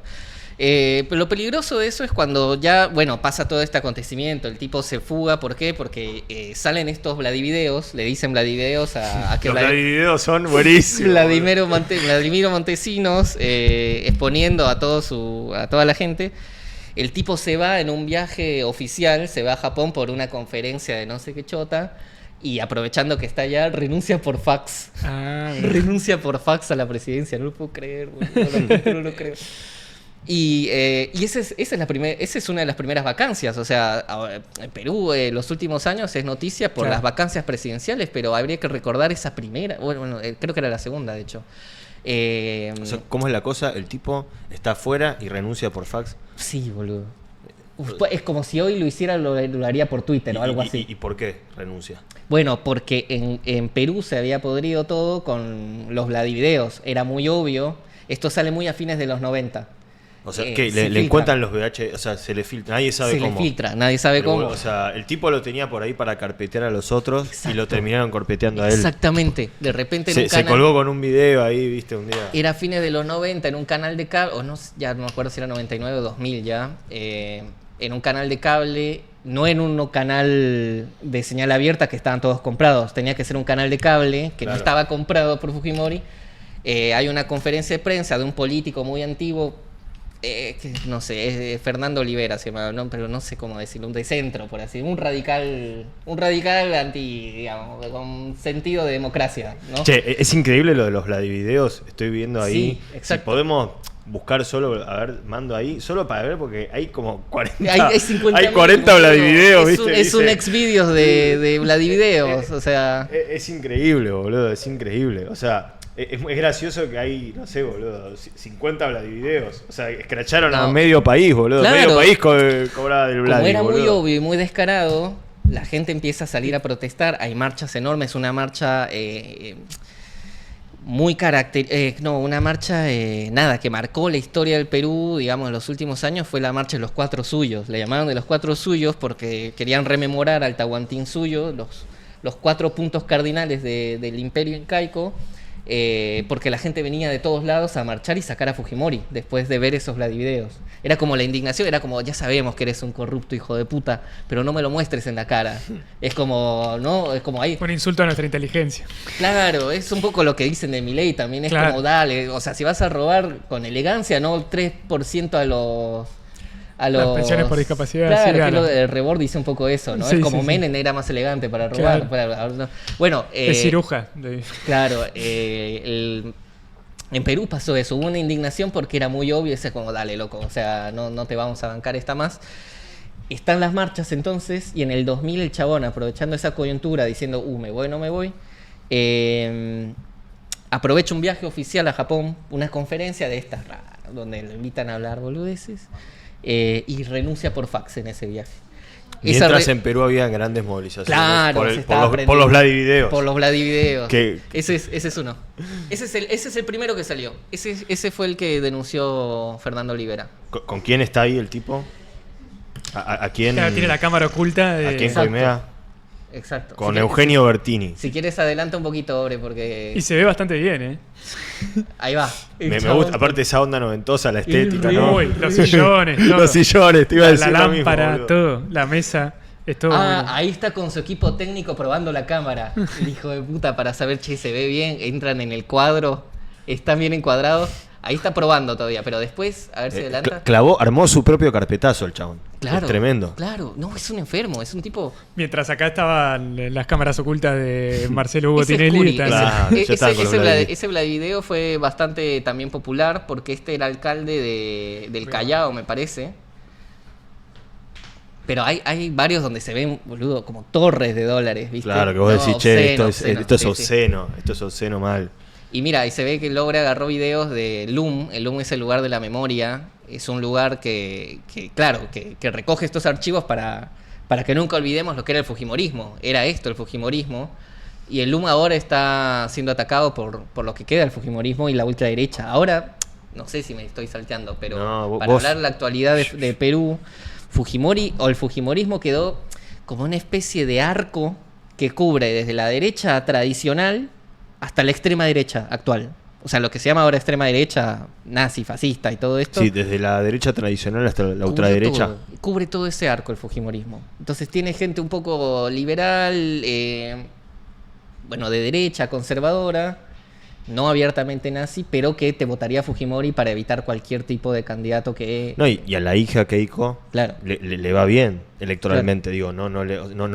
Pero lo peligroso de eso es cuando ya, bueno, pasa todo este acontecimiento, el tipo se fuga. ¿Por qué? Porque salen estos Vladivideos, le dicen Vladivideos a que... Los Vladivideos son buenísimos. Vladimiro Montesinos exponiendo a toda la gente. El tipo se va en un viaje oficial, se va a Japón por una conferencia de no sé qué chota, y aprovechando que está allá, renuncia por fax. Renuncia por fax a la presidencia, no lo puedo creer, no lo creo. Y esa es una de las primeras vacancias. O sea, en Perú los últimos años es noticia por las vacancias presidenciales, pero habría que recordar esa primera. Bueno, creo que era la segunda, de hecho. O sea, ¿cómo es la cosa? El tipo está afuera y renuncia por fax. Sí, boludo. Es como si hoy lo hiciera, lo haría por Twitter o algo así. ¿Y por qué renuncia? Bueno, porque en Perú se había podrido todo con los Vladivideos. Era muy obvio. Esto sale muy a fines de los 90. O sea, que le encuentran los VH, o sea, se le filtra, nadie sabe cómo. Se le filtra, nadie sabe cómo. O sea, el tipo lo tenía por ahí para carpetear a los otros. Exacto. Y lo terminaron carpeteando a él. Exactamente. De repente se colgó con un video ahí, viste, un día. Era a fines de los 90 en un canal de cable, o no, ya no me acuerdo si era 99 o 2000 ya, en un canal de cable, no en un canal de señal abierta que estaban todos comprados, tenía que ser un canal de cable que no estaba comprado por Fujimori. Hay una conferencia de prensa de un político muy antiguo, que no sé, es Fernando Olivera se llama, ¿no? Pero no sé cómo decirlo, un de centro, por así, un radical anti, digamos, con sentido de democracia, ¿no? Che, es increíble lo de los Vladivideos, estoy viendo ahí. Sí, exacto. Si podemos buscar solo, a ver, mando ahí, solo para ver, porque hay como 40. Hay 40 Vladivideos, ¿viste? Es un ex-videos de Vladivideos, o sea. Es increíble, boludo, es increíble. O sea, es gracioso que hay, no sé, boludo, 50 Vladivideos. O sea, escracharon a medio país, boludo. Claro. Medio país cobraba del Vladi. Como era boludo. muy obvio y muy descarado, la gente empieza a salir a protestar. Hay marchas enormes, una marcha que marcó la historia del Perú, digamos, en los últimos años, fue la marcha de los 4 Suyos. Le llamaron de los 4 Suyos porque querían rememorar al Tahuantinsuyo, los 4 puntos cardinales del imperio incaico. porque la gente venía de todos lados a marchar y sacar a Fujimori después de ver esos Vladivideos. Era como la indignación, era como, ya sabemos que eres un corrupto hijo de puta, pero no me lo muestres en la cara. Es como, ¿no? Es como ahí. Un insulto a nuestra inteligencia. Claro, es un poco lo que dicen de Milei también, es Claro. como, dale, o sea, si vas a robar con elegancia, no 3% a los... Las pensiones por discapacidad. Claro, sí, que gana. el Rebord dice un poco eso, ¿no? Sí, es como sí, sí. Menem era más elegante para robar. Claro. Bueno, Es ciruja. claro, en Perú pasó eso, hubo una indignación porque era muy obvio, ese como, dale, loco, o sea, no te vamos a bancar esta más. Están las marchas entonces, y en el 2000 el chabón, aprovechando esa coyuntura, diciendo, me voy, no me voy, aprovecha un viaje oficial a Japón, una conferencia de estas raras, donde lo invitan a hablar boludeces, y renuncia por fax en ese viaje. Mientras en Perú había grandes movilizaciones Claro, se estaba por aprendiendo. los Vladivideos. Por los Vladivideos. Que- Ese es uno. Ese es el primero que salió. Ese fue el que denunció Fernando Olivera. ¿Con quién está ahí el tipo? ¿A quién? Claro, tiene la cámara oculta. ¿A quién Exacto. coimea? Exacto. Con Si Eugenio Bertini. Si quieres adelanta un poquito, Obre, porque Y se ve bastante bien, ¿eh? ahí va. Me gusta, aparte esa onda noventosa, la estética, ¿no? Uy, los sillones, todo. Los sillones, te iba a La decir lo mismo, lámpara, boludo. todo. La mesa. Es todo. Ahí está con su equipo técnico probando la cámara. El hijo de puta para saber, che, se ve bien. Entran en el cuadro. Están bien encuadrados. Ahí está probando todavía, pero después, a ver si adelanta. Armó su propio carpetazo el chabón. Claro. Es tremendo. Claro. No, es un enfermo. Es un tipo... Mientras acá estaban las cámaras ocultas de Marcelo Hugo Ese es Tinelli. Curi, está- Claro, ya estaban con los Vladivideos. ese Vladivideo fue bastante también popular porque este era alcalde del Callao, me parece. Pero hay varios donde se ven, boludo, como torres de dólares, ¿viste? Claro, que vos No, decís, che, esto es sí, sí. obsceno, esto es obsceno mal. Y mira, y se ve que Logre agarró videos de LUM. El LUM es el lugar de la memoria. Es un lugar que recoge estos archivos para que nunca olvidemos lo que era el fujimorismo. Era esto, el fujimorismo. Y el LUM ahora está siendo atacado por lo que queda del fujimorismo y la ultraderecha. Ahora, no sé si me estoy salteando, pero No, para vos- hablar de la actualidad de Perú, Fujimori o el fujimorismo quedó como una especie de arco que cubre desde la derecha tradicional hasta la extrema derecha actual. O sea, lo que se llama ahora extrema derecha, nazi, fascista y todo esto. Sí, desde la derecha tradicional hasta la ultraderecha. Cubre todo ese arco el fujimorismo. Entonces tiene gente un poco liberal, bueno, de derecha, conservadora, no abiertamente nazi, pero que te votaría a Fujimori para evitar cualquier tipo de candidato que... No, y a la hija Keiko Claro. le va bien electoralmente, digo, no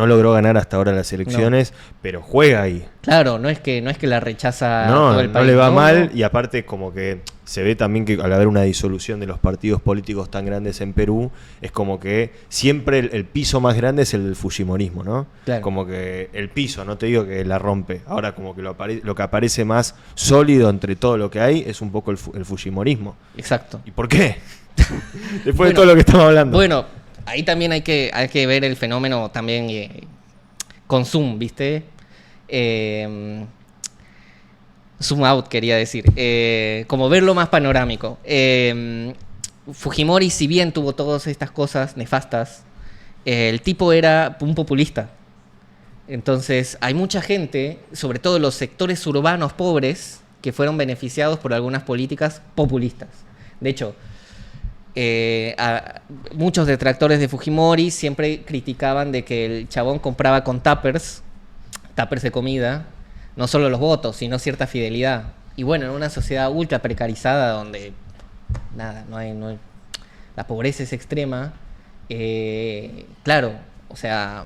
logró ganar hasta ahora las elecciones, pero juega ahí. Claro, no es que la rechaza No, todo el no país. le va no, mal no. y aparte como que se ve también que al haber una disolución de los partidos políticos tan grandes en Perú, es como que siempre el piso más grande es el del fujimorismo, ¿no? Claro. Como que el piso, no te digo que la rompe, ahora como que lo que aparece más sólido entre todo lo que hay es un poco el fujimorismo. Exacto. ¿Y por qué? Después Bueno, de todo lo que estamos hablando. Bueno, ahí también hay que ver el fenómeno también con zoom, ¿viste? Zoom out, quería decir. Como verlo más panorámico. Fujimori, si bien tuvo todas estas cosas nefastas, el tipo era un populista. Entonces, hay mucha gente, sobre todo los sectores urbanos pobres, que fueron beneficiados por algunas políticas populistas. De hecho, muchos detractores de Fujimori siempre criticaban de que el chabón compraba con tuppers de comida, no solo los votos, sino cierta fidelidad. Y bueno, en una sociedad ultra precarizada donde nada, no hay la pobreza es extrema, claro, o sea,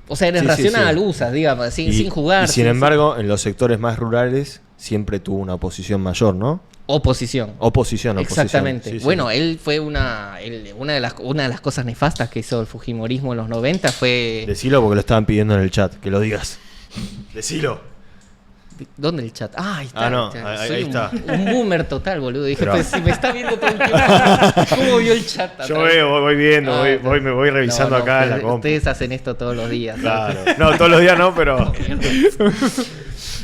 eres Sí, sí, racional, sí. usas, digamos, sin jugar. Y sin embargo, en los sectores más rurales siempre tuvo una oposición mayor, ¿no? Oposición. Oposición. Exactamente. Sí, sí. Bueno, él fue una de las cosas nefastas que hizo el fujimorismo en los 90 fue... Decilo porque lo estaban pidiendo en el chat, que lo digas. Decilo. ¿Dónde el chat? Ah, ahí está. Ah, no, Soy ahí está. Un boomer total, boludo. Dije, Pero- pues si me está viendo todo el tiempo, ¿cómo vio el chat? Yo veo, voy viendo, Ah, me voy revisando no, acá en la ustedes, compu. ustedes hacen esto todos los días. Claro. No, todos los días no, pero.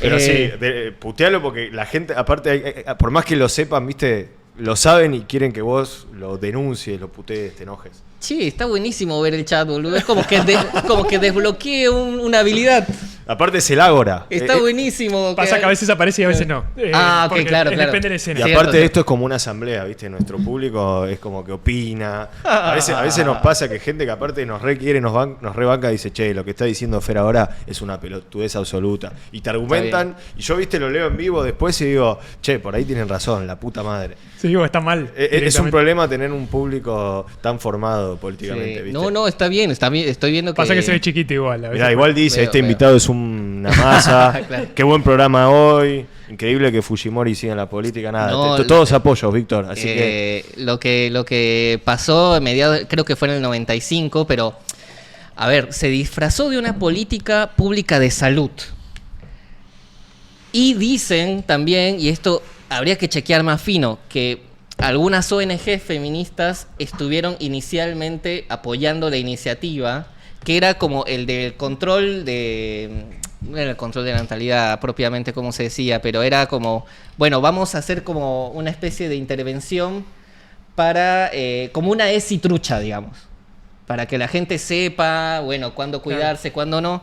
Pero sí, Eh, putealo porque la gente, aparte, por más que lo sepan, viste, lo saben y quieren que vos lo denuncies, lo putees, te enojes. Sí, está buenísimo ver el chat, boludo. Es como que desbloquee una habilidad. Aparte es el ágora. Está buenísimo. Pasa que a veces aparece y a veces no. Ok, claro. Depende de la escena. Y aparte de esto es como una asamblea, ¿viste? Nuestro público es como que opina. A veces nos pasa que gente que aparte nos requiere, nos rebanca y dice, che, lo que está diciendo Fer ahora es una pelotudez absoluta. Y te argumentan, y yo, viste, lo leo en vivo después y digo, che, por ahí tienen razón, la puta madre. Sí, digo, está mal. Es un problema tener un público tan formado políticamente, ¿viste? No, está bien, estoy viendo que... Pasa que se ve chiquito igual. Mirá, igual dice, invitado es una masa, Claro. Qué buen programa hoy, increíble que Fujimori siga en la política, nada, No, todos apoyos, Víctor, así que... Lo que pasó en mediados, creo que fue en el 95, pero, a ver, se disfrazó de una política pública de salud. Y dicen también, y esto habría que chequear más fino, que algunas ONG feministas estuvieron inicialmente apoyando la iniciativa, que era como el del control de... No era el control de la natalidad propiamente como se decía, pero era como, bueno, vamos a hacer como una especie de intervención para, como una ESI trucha, digamos, para que la gente sepa, bueno, cuándo cuidarse, cuándo no.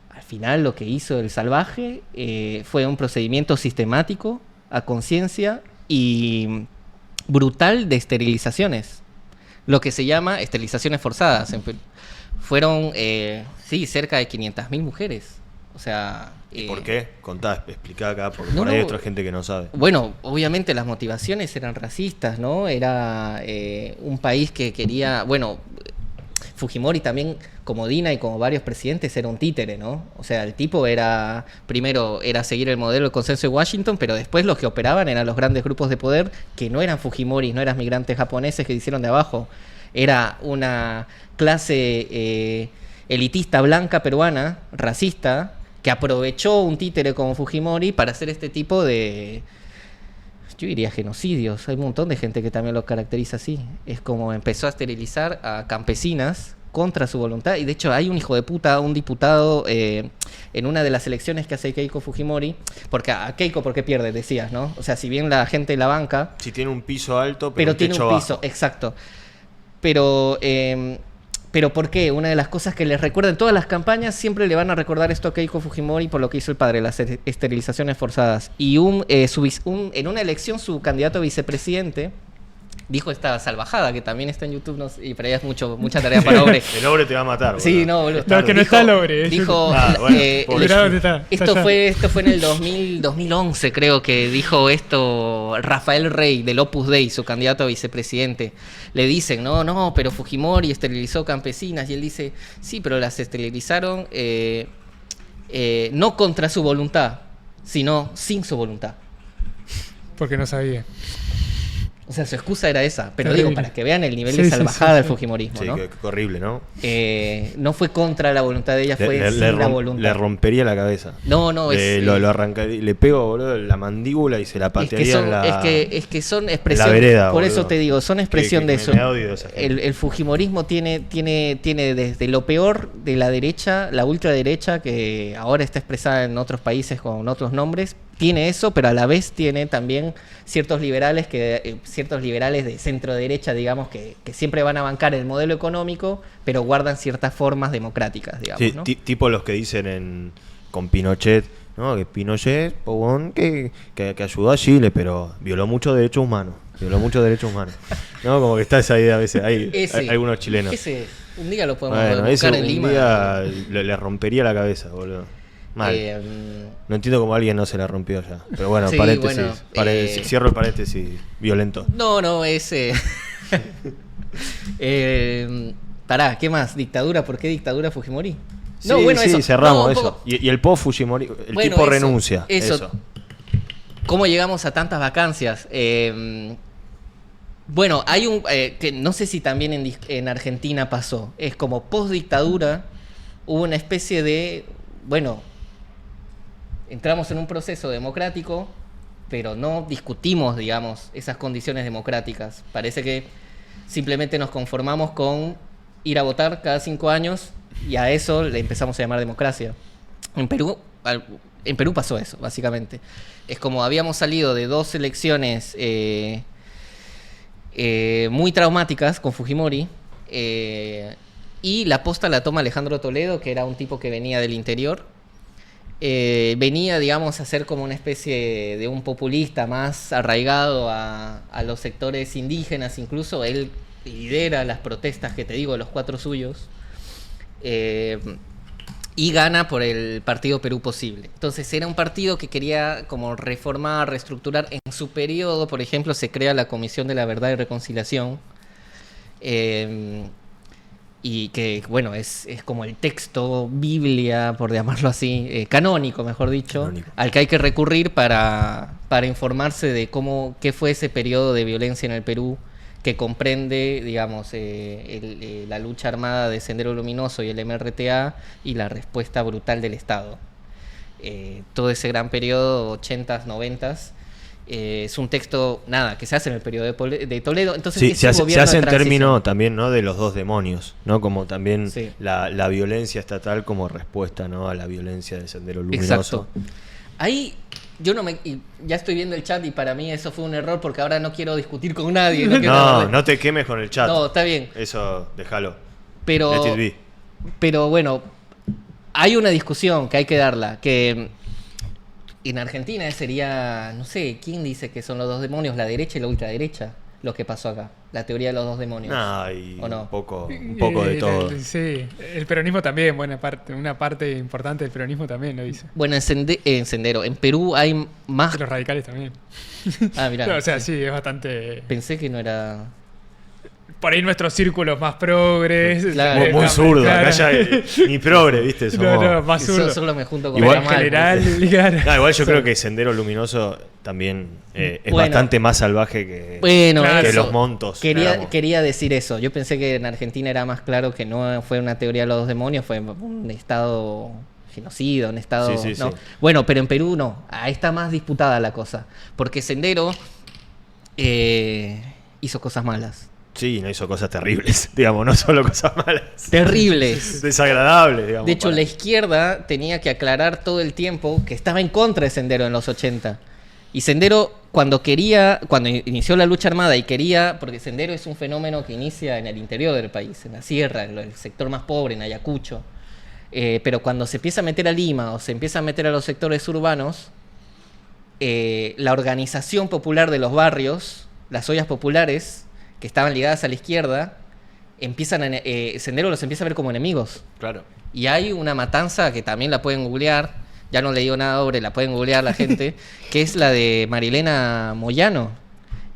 Al final lo que hizo el Salvaje fue un procedimiento sistemático, a conciencia y brutal de esterilizaciones, lo que se llama esterilizaciones forzadas. Fueron, sí, cerca de 500.000 mujeres. O sea... ¿Por qué? Contá, explicá acá, porque No, por ahí hay no. otra gente que no sabe. Bueno, obviamente las motivaciones eran racistas, ¿no? Era un país que quería... Bueno, Fujimori también, como Dina y como varios presidentes, era un títere, ¿no? O sea, el tipo era... Primero era seguir el modelo del consenso de Washington, pero después los que operaban eran los grandes grupos de poder que no eran Fujimoris, no eran migrantes japoneses que hicieron de abajo. Era una clase elitista blanca peruana, racista, que aprovechó un títere como Fujimori para hacer este tipo de, yo diría, genocidios. Hay un montón de gente que también lo caracteriza así. Es como empezó a esterilizar a campesinas contra su voluntad. Y de hecho hay un hijo de puta, un diputado en una de las elecciones que hace Keiko Fujimori, porque a Keiko, ¿por qué pierde? Decías, ¿no? O sea, si bien la gente la banca... Si tiene un piso alto, pero un tiene techo un piso, bajo. exacto. Pero ¿por qué? Una de las cosas que les recuerdan, todas las campañas siempre le van a recordar esto a Keiko Fujimori por lo que hizo el padre, las esterilizaciones forzadas. Y en una elección su candidato a vicepresidente dijo esta salvajada, que también está en YouTube, y para ella es mucha tarea para Obre. El Obre te va a matar, boludo. Sí, no, boludo. No, es que no está el Obre. Dijo, bueno, Mirá dónde está. esto fue en el 2011, creo que dijo esto Rafael Rey del Opus Dei, su candidato a vicepresidente. Le dicen, no, pero Fujimori esterilizó campesinas, y él dice, sí, pero las esterilizaron no contra su voluntad, sino sin su voluntad. Porque no sabía. O sea, su excusa era esa, pero Terrible. digo, para que vean el nivel Sí, de sí, salvajada sí, del sí. fujimorismo, Sí, ¿no? qué horrible, ¿no? No fue contra la voluntad de ella, fue sin la voluntad. Le rompería la cabeza. No, Lo arrancaría, le pego, boludo, la mandíbula y se la patearía en la... Es que son expresión. la vereda, por boludo. eso te digo, son expresión de eso. Me odio de esa gente. El fujimorismo tiene desde lo peor de la derecha, la ultraderecha, que ahora está expresada en otros países con otros nombres, tiene eso, pero a la vez tiene también ciertos liberales de centro derecha, digamos, que siempre van a bancar el modelo económico, pero guardan ciertas formas democráticas, digamos, Sí, ¿no? tipo los que dicen con Pinochet, ¿no? Que Pinochet, pogón, que ayudó a Chile, pero violó muchos derechos humanos. ¿No? Como que está esa idea a veces. Hay algunos chilenos. Ese, un día lo podemos Bueno, ese buscar en un Lima. día le rompería la cabeza, boludo. Mal. No entiendo cómo a alguien no se la rompió ya. Pero bueno, Sí, paréntesis. bueno, Cierro el paréntesis violento. No, ese. Pará, ¿qué más? ¿Dictadura? ¿Por qué dictadura Fujimori? Sí, cerramos un eso. poco. Y el post-Fujimori, el Bueno, tipo eso, renuncia. eso. ¿Cómo llegamos a tantas vacancias? Bueno, hay un... que no sé si también en Argentina pasó. Es como post-dictadura hubo una especie de... Bueno, entramos en un proceso democrático, pero no discutimos, digamos, esas condiciones democráticas. Parece que simplemente nos conformamos con ir a votar cada 5 años y a eso le empezamos a llamar democracia. En Perú pasó eso, básicamente. Es como habíamos salido de 2 elecciones muy traumáticas con Fujimori, y la posta la toma Alejandro Toledo, que era un tipo que venía del interior, venía, digamos, a ser como una especie de un populista más arraigado a los sectores indígenas. Incluso él lidera las protestas que te digo, los 4 suyos, y gana por el partido Perú Posible. Entonces era un partido que quería como reformar, reestructurar. En su periodo, por ejemplo, se crea la Comisión de la Verdad y Reconciliación, y que, bueno, es como el texto, Biblia, por llamarlo así, canónico, mejor dicho, canónico, al que hay que recurrir para informarse de qué fue ese periodo de violencia en el Perú, que comprende, digamos, la lucha armada de Sendero Luminoso y el MRTA y la respuesta brutal del Estado. Todo ese gran periodo, 80s, 90s, es un texto, que se hace en el periodo de Toledo. Entonces, sí, se hace en términos también, ¿no?, de los 2 demonios, ¿no? Como también sí, la violencia estatal como respuesta, ¿no?, a la violencia de Sendero Luminoso. Exacto. Ahí yo ya estoy viendo el chat y para mí eso fue un error porque ahora no quiero discutir con nadie. No te quemes con el chat. No, está bien. Eso, déjalo. Pero bueno, hay una discusión que hay que darla, que en Argentina sería, no sé, ¿quién dice que son los 2 demonios? ¿La derecha y la ultraderecha? Lo que pasó acá, la teoría de los 2 demonios. ¿O no? Un poco de todo. Sí, el peronismo también, una parte importante del peronismo también lo dice. Bueno, en Perú hay más... Los radicales también. Mirá. No, o sea, sí, es bastante... Pensé que no era... Por ahí nuestros círculos más progres. Claro. Muy zurdo, claro. Acá ya ni progre, ¿viste? Somos... más zurdo. Solo me junto con igual, general. Igual yo creo que Sendero Luminoso también es bastante más salvaje que los montos. Quería decir eso. Yo pensé que en Argentina era más claro que no fue una teoría de los 2 demonios, fue un estado genocida, un estado... Sí. Bueno, pero en Perú no. Ahí está más disputada la cosa. Porque Sendero hizo cosas malas. Sí, no hizo cosas terribles, digamos, no solo cosas malas. Terribles. Desagradables, digamos. De hecho, la izquierda tenía que aclarar todo el tiempo que estaba en contra de Sendero en los 80. Y Sendero, cuando inició la lucha armada y quería, porque Sendero es un fenómeno que inicia en el interior del país, en la sierra, en el sector más pobre, en Ayacucho. Pero cuando se empieza a meter a Lima o se empieza a meter a los sectores urbanos, la organización popular de los barrios, las ollas populares, que estaban ligadas a la izquierda, Sendero los empieza a ver como enemigos. Claro. Y hay una matanza que también la pueden googlear, ya no le digo nada sobre, la pueden googlear la gente, que es la de Marilena Moyano,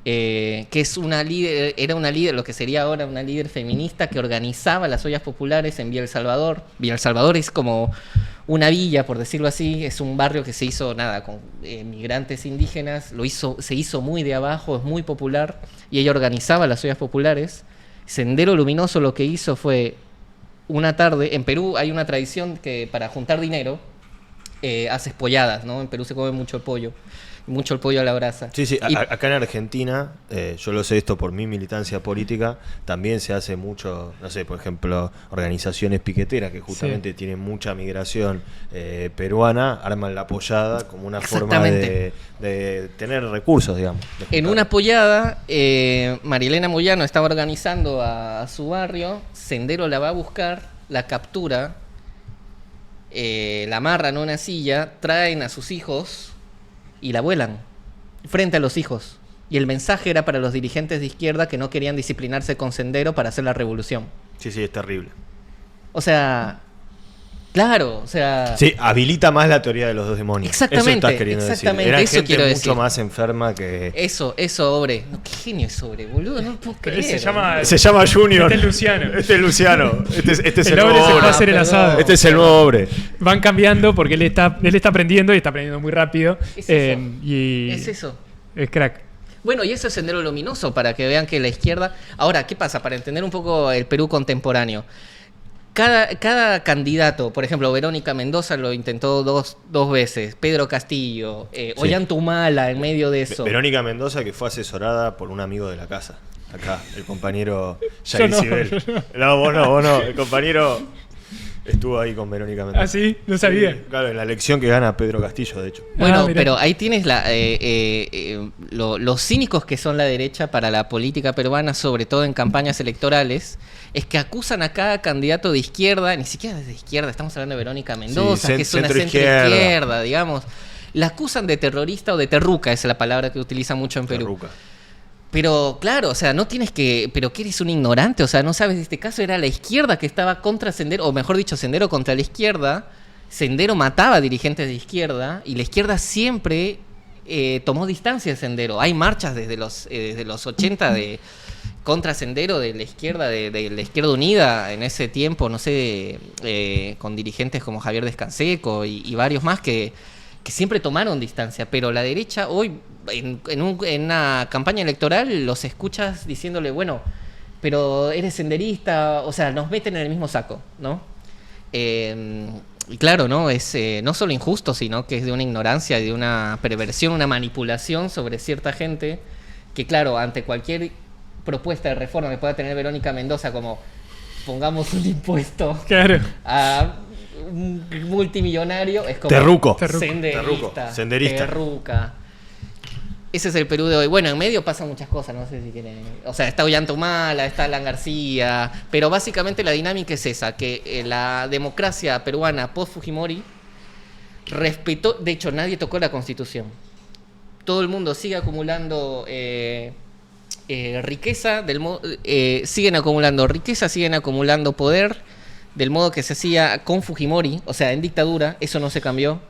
que es era una líder, lo que sería ahora una líder feminista que organizaba las ollas populares en Villa El Salvador. Villa El Salvador es como una villa, por decirlo así, es un barrio que se hizo con migrantes indígenas, se hizo muy de abajo, es muy popular, y ella organizaba las ollas populares. Sendero Luminoso lo que hizo fue, una tarde, en Perú hay una tradición que para juntar dinero haces polladas, ¿no? En Perú se come mucho el pollo a la brasa. Sí, acá en Argentina, yo lo sé esto por mi militancia política, también se hace mucho, no sé, por ejemplo, organizaciones piqueteras que justamente tienen mucha migración peruana, arman la pollada como una forma de tener recursos, digamos. En una pollada, Marilena Moyano estaba organizando a su barrio, Sendero la va a buscar, la captura, la amarran a una silla, traen a sus hijos y la vuelan frente a los hijos. Y el mensaje era para los dirigentes de izquierda que no querían disciplinarse con Sendero para hacer la revolución. Sí, es terrible. O sea, claro, o sea... Sí, habilita más la teoría de los 2 demonios. Exactamente, eso estás queriendo decir. Era eso gente quiero mucho decir. más enferma que... Eso, Obre. No, qué genio es Obre, boludo, no lo puedo creer. Se llama Junior. Este es Luciano. Este es el nuevo Obre. Se va a hacer el asado. Este es el nuevo Obre. Van cambiando porque él está aprendiendo y está aprendiendo muy rápido. Es eso. Es crack. Bueno, y eso es Sendero Luminoso, para que vean que la izquierda... Ahora, ¿qué pasa? Para entender un poco el Perú contemporáneo. Cada candidato, por ejemplo, Verónica Mendoza lo intentó dos veces, Pedro Castillo, Ollantumala en medio de eso. Verónica Mendoza, que fue asesorada por un amigo de la casa, acá, el compañero Jair Sibel. No, vos no, el compañero Estuvo ahí con Verónica Mendoza. Ah, sí, no sabía. Sí, claro, en la elección que gana Pedro Castillo, de hecho. Bueno, mirá. pero ahí tienes los cínicos que son la derecha para la política peruana, sobre todo en campañas electorales, es que acusan a cada candidato de izquierda, ni siquiera de izquierda, estamos hablando de Verónica Mendoza, Sí, que es una centro-izquierda. centro-izquierda, digamos. La acusan de terrorista o de terruca, esa es la palabra que utilizan mucho en Perú. Terruca. Pero claro, o sea, no tienes que... Pero que eres un ignorante, o sea, no sabes, en este caso era la izquierda que estaba contra Sendero, o mejor dicho, Sendero contra la izquierda. Sendero mataba a dirigentes de izquierda y la izquierda siempre tomó distancia de Sendero. Hay marchas desde los 80 contra Sendero de la izquierda, de la izquierda unida en ese tiempo, no sé, con dirigentes como Javier Descanseco y varios más que siempre tomaron distancia, pero la derecha hoy, en una campaña electoral, los escuchas diciéndole, bueno, pero eres senderista, o sea, nos meten en el mismo saco, ¿no? Y claro, ¿no? Es no solo injusto, sino que es de una ignorancia, de una perversión, una manipulación sobre cierta gente, que claro, ante cualquier propuesta de reforma que pueda tener Verónica Mendoza, como pongamos un impuesto Claro. a un multimillonario, es como Terruco. senderista, terruca. Ese es el Perú de hoy. Bueno, en medio pasan muchas cosas, no sé si quieren. O sea, está Ollanta Humala, está Alan García, pero básicamente la dinámica es esa, que la democracia peruana post-Fujimori respetó, de hecho nadie tocó la Constitución. Todo el mundo sigue acumulando riqueza, siguen acumulando riqueza, siguen acumulando poder, del modo que se hacía con Fujimori, o sea, en dictadura, eso no se cambió.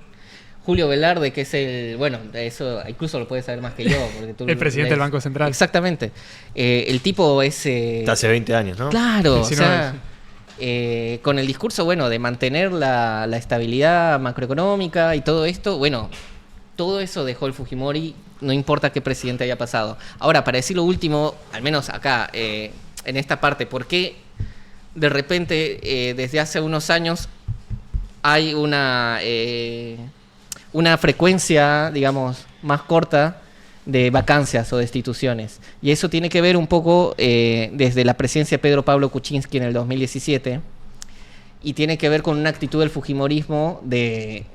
Julio Velarde, que es bueno, eso incluso lo puedes saber más que yo. Porque tú El presidente del Banco Central. Exactamente. El tipo es... Hace 20 años, ¿no? Claro, 19, o sea, con el discurso, bueno, de mantener la estabilidad macroeconómica y todo esto, bueno, todo eso dejó el Fujimori, no importa qué presidente haya pasado. Ahora, para decir lo último, al menos acá, en esta parte, ¿por qué de repente, desde hace unos años, hay una frecuencia, digamos, más corta de vacancias o destituciones? Y eso tiene que ver un poco desde la presidencia de Pedro Pablo Kuczynski en el 2017, y tiene que ver con una actitud del fujimorismo de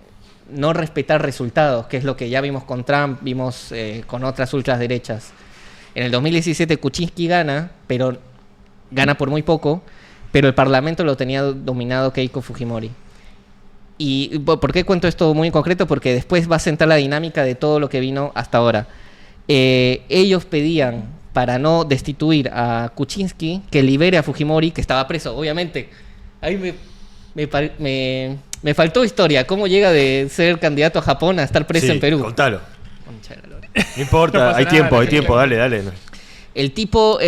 no respetar resultados, que es lo que ya vimos con Trump, vimos con otras ultraderechas. En el 2017 Kuczynski gana, pero gana por muy poco, pero el Parlamento lo tenía dominado Keiko Fujimori. ¿Y por qué cuento esto muy en concreto? Porque después va a sentar la dinámica de todo lo que vino hasta ahora. Ellos pedían, para no destituir a Kuczynski, que libere a Fujimori, que estaba preso, obviamente. Ahí me faltó historia. ¿Cómo llega de ser candidato a Japón a estar preso en Perú? Contalo. Concha de la lora. No importa, No pasa hay nada, tiempo, dale. El tipo...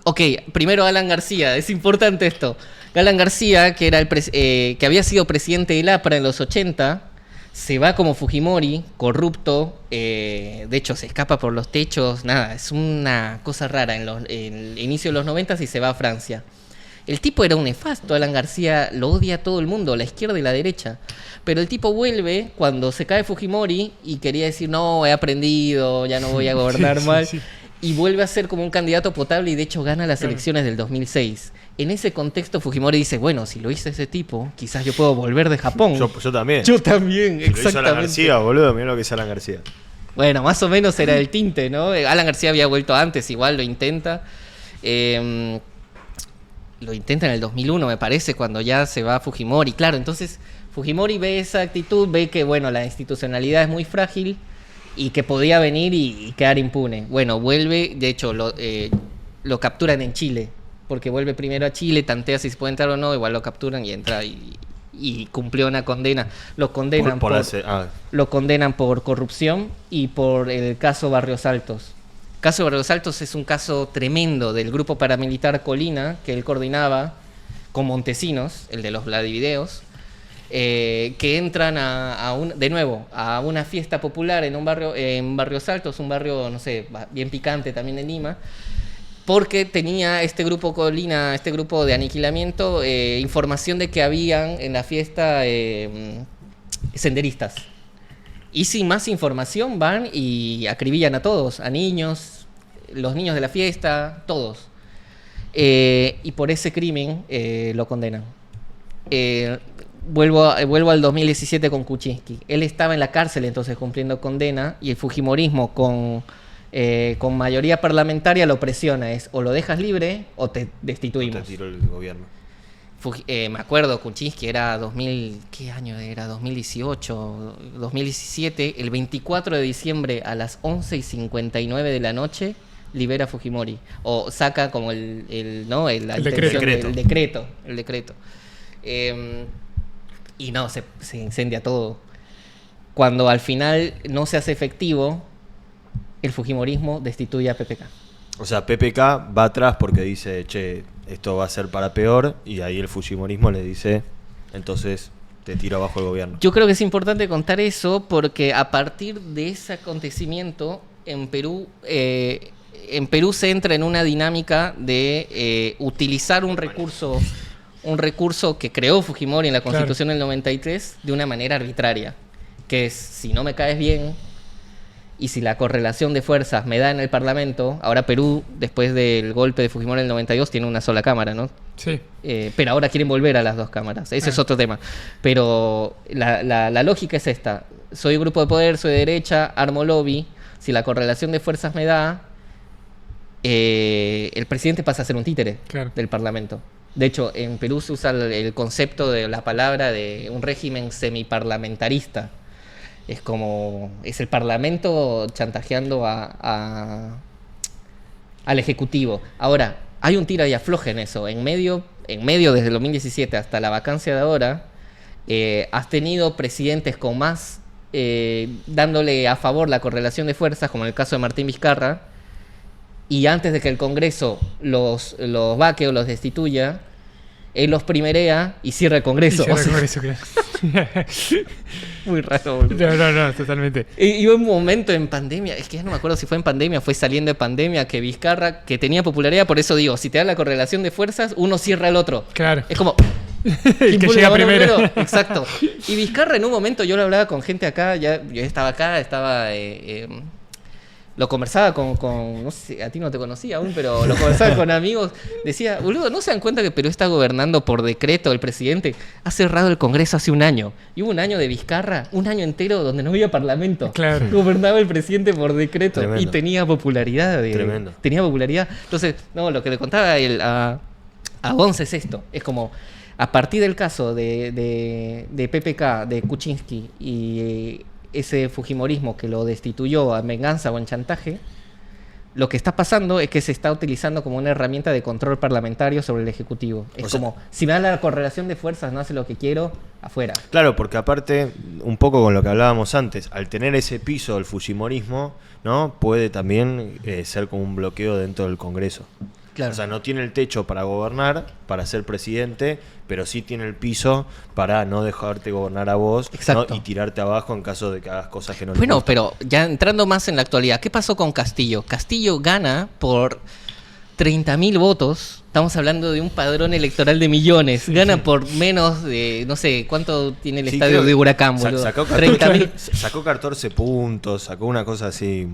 ok, primero Alan García, es importante esto. Alan García, que era que había sido presidente del APRA en los 80, se va como Fujimori, corrupto, de hecho se escapa por los techos, nada, es una cosa rara en el inicio de los 90 y se va a Francia. El tipo era un nefasto, Alan García lo odia a todo el mundo, la izquierda y la derecha. Pero el tipo vuelve cuando se cae Fujimori y quería decir, no, he aprendido, ya no voy a gobernar mal. Sí. Y vuelve a ser como un candidato potable y de hecho gana las elecciones del 2006. En ese contexto Fujimori dice, bueno, si lo hizo ese tipo, quizás yo puedo volver de Japón. Yo también. Yo también, si exactamente. lo hizo Alan García, boludo, mirá lo que es Alan García. Bueno, más o menos era el tinte, ¿no? Alan García había vuelto antes, igual lo intenta. Lo intenta en el 2001, me parece, cuando ya se va Fujimori. Claro, entonces Fujimori ve esa actitud, ve que, bueno, la institucionalidad es muy frágil y que podía venir y quedar impune. Bueno, vuelve, de hecho, lo capturan en Chile, porque vuelve primero a Chile, tantea si se puede entrar o no, igual lo capturan y entra y cumplió una condena. Lo condenan lo condenan por corrupción y por el caso Barrios Altos. El caso de Barrios Altos es un caso tremendo del grupo paramilitar Colina, que él coordinaba con Montesinos, el de los Vladivideos, que entran de nuevo a una fiesta popular en Barrios Altos, un barrio, no sé, bien picante también en Lima, porque tenía este grupo Colina, este grupo de aniquilamiento, información de que habían en la fiesta senderistas. Y sin más información van y acribillan a todos, a niños, los niños de la fiesta, todos. y por ese crimen lo condenan. Vuelvo al 2017 con Kuczynski. Él estaba en la cárcel entonces cumpliendo condena y el fujimorismo con mayoría parlamentaria lo presiona. Es o lo dejas libre o te destituimos. Te tiró el gobierno. Me acuerdo, Kuczynski era 2000, ¿qué año era? 2018, 2017. El 24 de diciembre a las 11:59 de la noche libera a Fujimori. O saca como el decreto. Y no, se incendia todo. Cuando al final no se hace efectivo, el fujimorismo destituye a PPK. O sea, PPK va atrás porque dice, che, esto va a ser para peor, y ahí el fujimorismo le dice, entonces te tiro abajo el gobierno. Yo creo que es importante contar eso porque a partir de ese acontecimiento en Perú se entra en una dinámica de utilizar un recurso que creó Fujimori en la Constitución del 93 de una manera arbitraria, que es, si no me caes bien y si la correlación de fuerzas me da en el Parlamento. Ahora Perú, después del golpe de Fujimori en el 92, tiene una sola cámara, ¿no? Sí. Pero ahora quieren volver a las dos cámaras. Ese es otro tema. Pero la lógica es esta. Soy grupo de poder, soy de derecha, armo lobby. Si la correlación de fuerzas me da, el presidente pasa a ser un títere del Parlamento. De hecho, en Perú se usa el concepto de la palabra de un régimen semiparlamentarista. Es el Parlamento chantajeando al Ejecutivo. Ahora, hay un tira y afloje en eso. En medio desde el 2017 hasta la vacancia de ahora, has tenido presidentes con más dándole a favor la correlación de fuerzas, como en el caso de Martín Vizcarra, y antes de que el Congreso los vaque o los destituya, él los primerea y cierra el Congreso. Muy raro, boludo. No, totalmente. Y hubo un momento en pandemia, es que ya no me acuerdo si fue en pandemia, fue saliendo de pandemia, que Vizcarra, que tenía popularidad, por eso digo, si te da la correlación de fuerzas, uno cierra el otro. Claro. Es como... el que llega primero. Exacto. Y Vizcarra en un momento, yo lo hablaba con gente acá, yo estaba acá, lo conversaba con no sé, a ti no te conocía aún, pero lo conversaba con amigos. Decía, boludo, ¿no se dan cuenta que Perú está gobernando por decreto? El presidente ha cerrado el Congreso hace un año. Y hubo un año de Vizcarra, un año entero donde no había parlamento. Claro. Gobernaba el presidente por decreto. Tremendo. Y tenía popularidad. Tremendo. Tenía popularidad. Entonces, no, lo que le contaba a Gonz es esto. Es como, a partir del caso de PPK, de Kuczynski y... ese fujimorismo que lo destituyó a venganza o en chantaje, lo que está pasando es que se está utilizando como una herramienta de control parlamentario sobre el Ejecutivo. Es como, si me da la correlación de fuerzas, no hace lo que quiero, afuera. Claro, porque aparte, un poco con lo que hablábamos antes, al tener ese piso del fujimorismo, ¿no? Puede también ser como un bloqueo dentro del Congreso. Claro. O sea, no tiene el techo para gobernar, para ser presidente, pero sí tiene el piso para no dejarte gobernar a vos, ¿no? Y tirarte abajo en caso de que hagas cosas que no le gustan. Pero ya entrando más en la actualidad, ¿qué pasó con Castillo? Castillo gana por 30.000 votos. Estamos hablando de un padrón electoral de millones. Gana por menos de, no sé, ¿cuánto tiene el estadio de Huracán, boludo? Sacó 14 puntos, sacó una cosa así,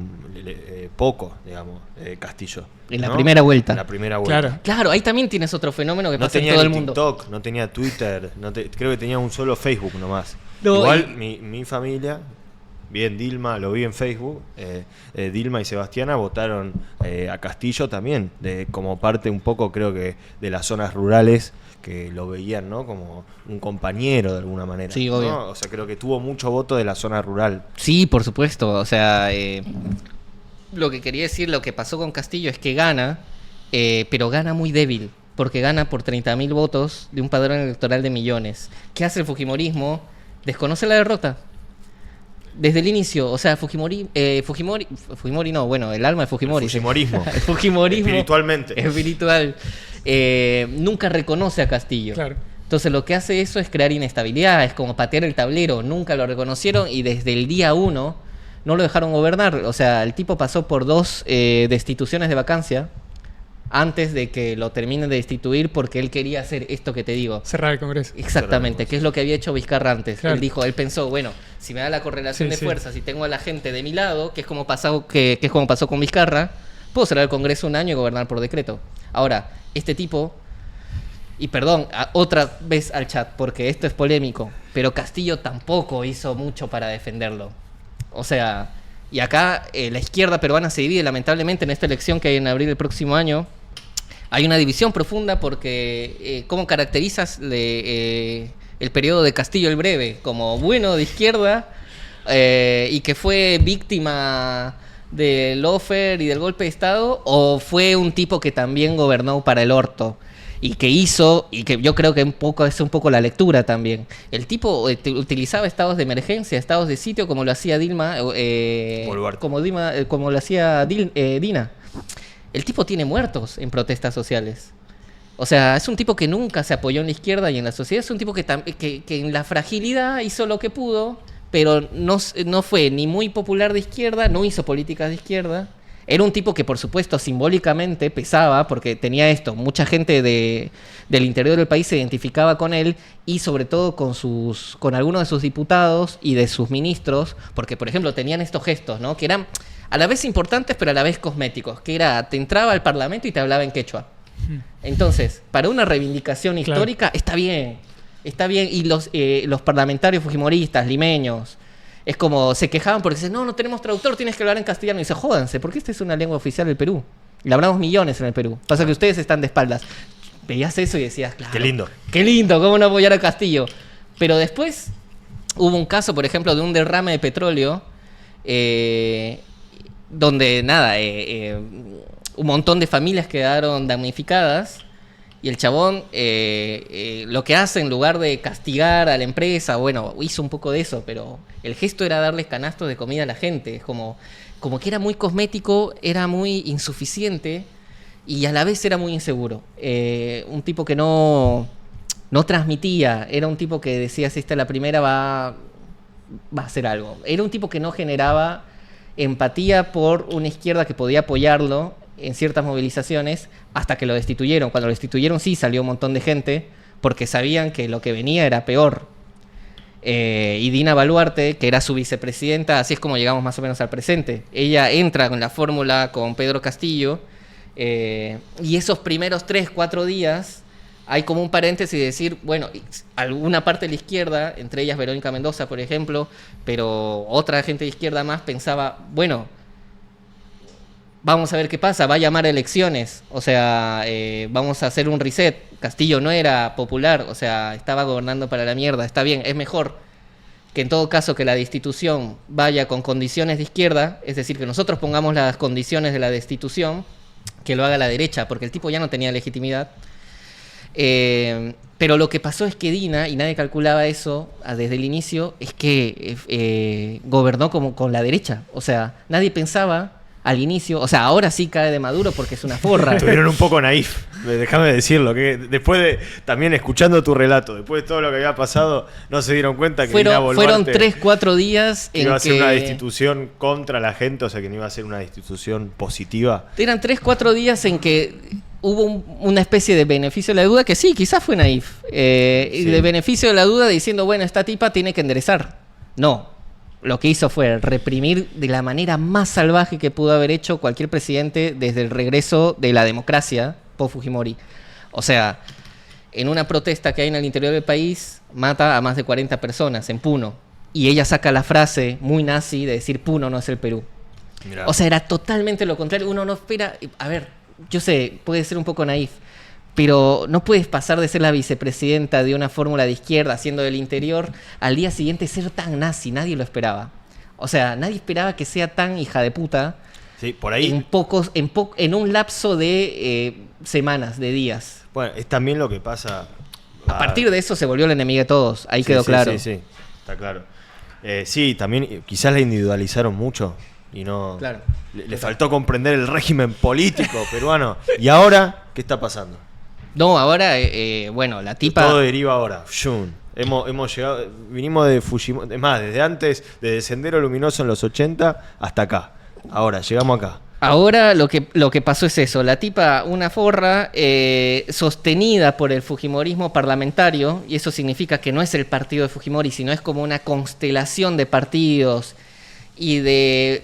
poco, digamos, Castillo. En la primera vuelta. En la primera vuelta. Claro, ahí también tienes otro fenómeno que pasa en todo el mundo. No tenía TikTok, no tenía Twitter, creo que tenía un solo Facebook nomás. No, igual mi familia... Bien, Dilma, lo vi en Facebook, Dilma y Sebastiana votaron a Castillo también, como parte un poco, creo que, de las zonas rurales que lo veían, ¿no? Como un compañero de alguna manera. Sí, ¿no? obvio. O sea, creo que tuvo mucho voto de la zona rural. Sí, por supuesto. O sea, lo que quería decir, lo que pasó con Castillo es que gana, pero gana muy débil, porque gana por 30.000 votos de un padrón electoral de millones. ¿Qué hace el fujimorismo? Desconoce la derrota. Desde el inicio, o sea, Fujimori no, bueno, el alma de Fujimori. El fujimorismo. El fujimorismo. Espiritualmente. Espiritual. Nunca reconoce a Castillo. Claro. Entonces lo que hace eso es crear inestabilidad, es como patear el tablero. Nunca lo reconocieron y desde el día 1 no lo dejaron gobernar. O sea, el tipo pasó por 2 destituciones de vacancia antes de que lo terminen de destituir porque él quería hacer esto que te digo. Cerrar el Congreso. Exactamente, que es lo que había hecho Vizcarra antes. Claro. Él pensó, bueno, si me da la correlación de fuerzas y tengo a la gente de mi lado, que es como pasó con Vizcarra, puedo cerrar el Congreso un año y gobernar por decreto. Ahora, este tipo, y perdón, otra vez al chat, porque esto es polémico, pero Castillo tampoco hizo mucho para defenderlo. O sea, y acá la izquierda peruana se divide lamentablemente en esta elección que hay en abril del próximo año. Hay una división profunda porque ¿cómo caracterizas el periodo de Castillo el Breve? ¿Como bueno de izquierda y que fue víctima del lawfare y del golpe de Estado? ¿O fue un tipo que también gobernó para el orto? Y que hizo, y que yo creo que es un poco la lectura también. El tipo utilizaba estados de emergencia, estados de sitio, como lo hacía Dilma, como lo hacía Dina. El tipo tiene muertos en protestas sociales. O sea, es un tipo que nunca se apoyó en la izquierda y en la sociedad. Es un tipo que en la fragilidad hizo lo que pudo, pero no fue ni muy popular de izquierda, no hizo políticas de izquierda. Era un tipo que, por supuesto, simbólicamente pesaba, porque tenía esto, mucha gente del interior del país se identificaba con él, y sobre todo con algunos de sus diputados y de sus ministros, porque, por ejemplo, tenían estos gestos, ¿no? Que eran a la vez importantes, pero a la vez cosméticos, que era, te entraba al Parlamento y te hablaba en quechua. Entonces, para una reivindicación histórica, está bien, y los parlamentarios fujimoristas, limeños, es como, se quejaban porque dicen, no tenemos traductor, tienes que hablar en castellano. Y dice, jódanse, porque esta es una lengua oficial del Perú. Y la hablamos millones en el Perú. Pasa que ustedes están de espaldas. Veías eso y decías, claro. Qué lindo, ¿cómo no apoyar a Castillo? Pero después hubo un caso, por ejemplo, de un derrame de petróleo, donde, un montón de familias quedaron damnificadas. Y el chabón lo que hace, en lugar de castigar a la empresa, bueno, hizo un poco de eso, pero el gesto era darles canastos de comida a la gente. Es como que era muy cosmético, era muy insuficiente y a la vez era muy inseguro. Un tipo que no transmitía, era un tipo que decía, si esta es la primera, va a hacer algo. Era un tipo que no generaba empatía por una izquierda que podía apoyarlo en ciertas movilizaciones, hasta que lo destituyeron. Cuando lo destituyeron sí salió un montón de gente, porque sabían que lo que venía era peor. Y Dina Boluarte, que era su vicepresidenta, así es como llegamos más o menos al presente. Ella entra en la fórmula con Pedro Castillo, y esos primeros 3-4 días hay como un paréntesis de decir, bueno, alguna parte de la izquierda, entre ellas Verónica Mendoza, por ejemplo, pero otra gente de izquierda más pensaba, bueno, vamos a ver qué pasa, va a llamar a elecciones, o sea, vamos a hacer un reset. Castillo no era popular, o sea, estaba gobernando para la mierda, está bien, es mejor que en todo caso que la destitución vaya con condiciones de izquierda, es decir, que nosotros pongamos las condiciones de la destitución, que lo haga la derecha, porque el tipo ya no tenía legitimidad. Pero lo que pasó es que Dina, y nadie calculaba eso desde el inicio, es que gobernó como con la derecha, o sea, nadie pensaba al inicio, o sea, ahora sí cae de Maduro porque es una forra. Estuvieron un poco naif, déjame decirlo, que después de, también escuchando tu relato, después de todo lo que había pasado, no se dieron cuenta que fueron 3-4 días en que iba a ser una destitución contra la gente, o sea, que no iba a ser una destitución positiva. Eran 3-4 días en que hubo una especie de beneficio de la duda, que sí, quizás fue naif, sí. De beneficio de la duda diciendo, bueno, esta tipa tiene que enderezar. No. Lo que hizo fue reprimir de la manera más salvaje que pudo haber hecho cualquier presidente desde el regreso de la democracia post-Fujimori. O sea, en una protesta que hay en el interior del país, mata a más de 40 personas en Puno. Y ella saca la frase muy nazi de decir Puno no es el Perú. Mirá. O sea, era totalmente lo contrario. Uno no espera... A ver, yo sé, puede ser un poco naif, pero no puedes pasar de ser la vicepresidenta de una fórmula de izquierda siendo del interior al día siguiente ser tan nazi. Nadie lo esperaba. O sea, nadie esperaba que sea tan hija de puta. Sí, por ahí. En un lapso de semanas, de días. Bueno, es también lo que pasa. A partir de eso se volvió la enemiga de todos. Ahí quedó claro. Sí, está claro. Sí, también quizás la individualizaron mucho y no. Claro. Le faltó comprender el régimen político peruano. ¿Y ahora qué está pasando? No, ahora, bueno, la tipa... Todo deriva ahora. Hemos llegado, vinimos de Fujimori, es más, desde antes, desde Sendero Luminoso en los 80 hasta acá. Ahora, llegamos acá. Ahora lo que pasó es eso, la tipa, una forra sostenida por el fujimorismo parlamentario, y eso significa que no es el partido de Fujimori, sino es como una constelación de partidos y de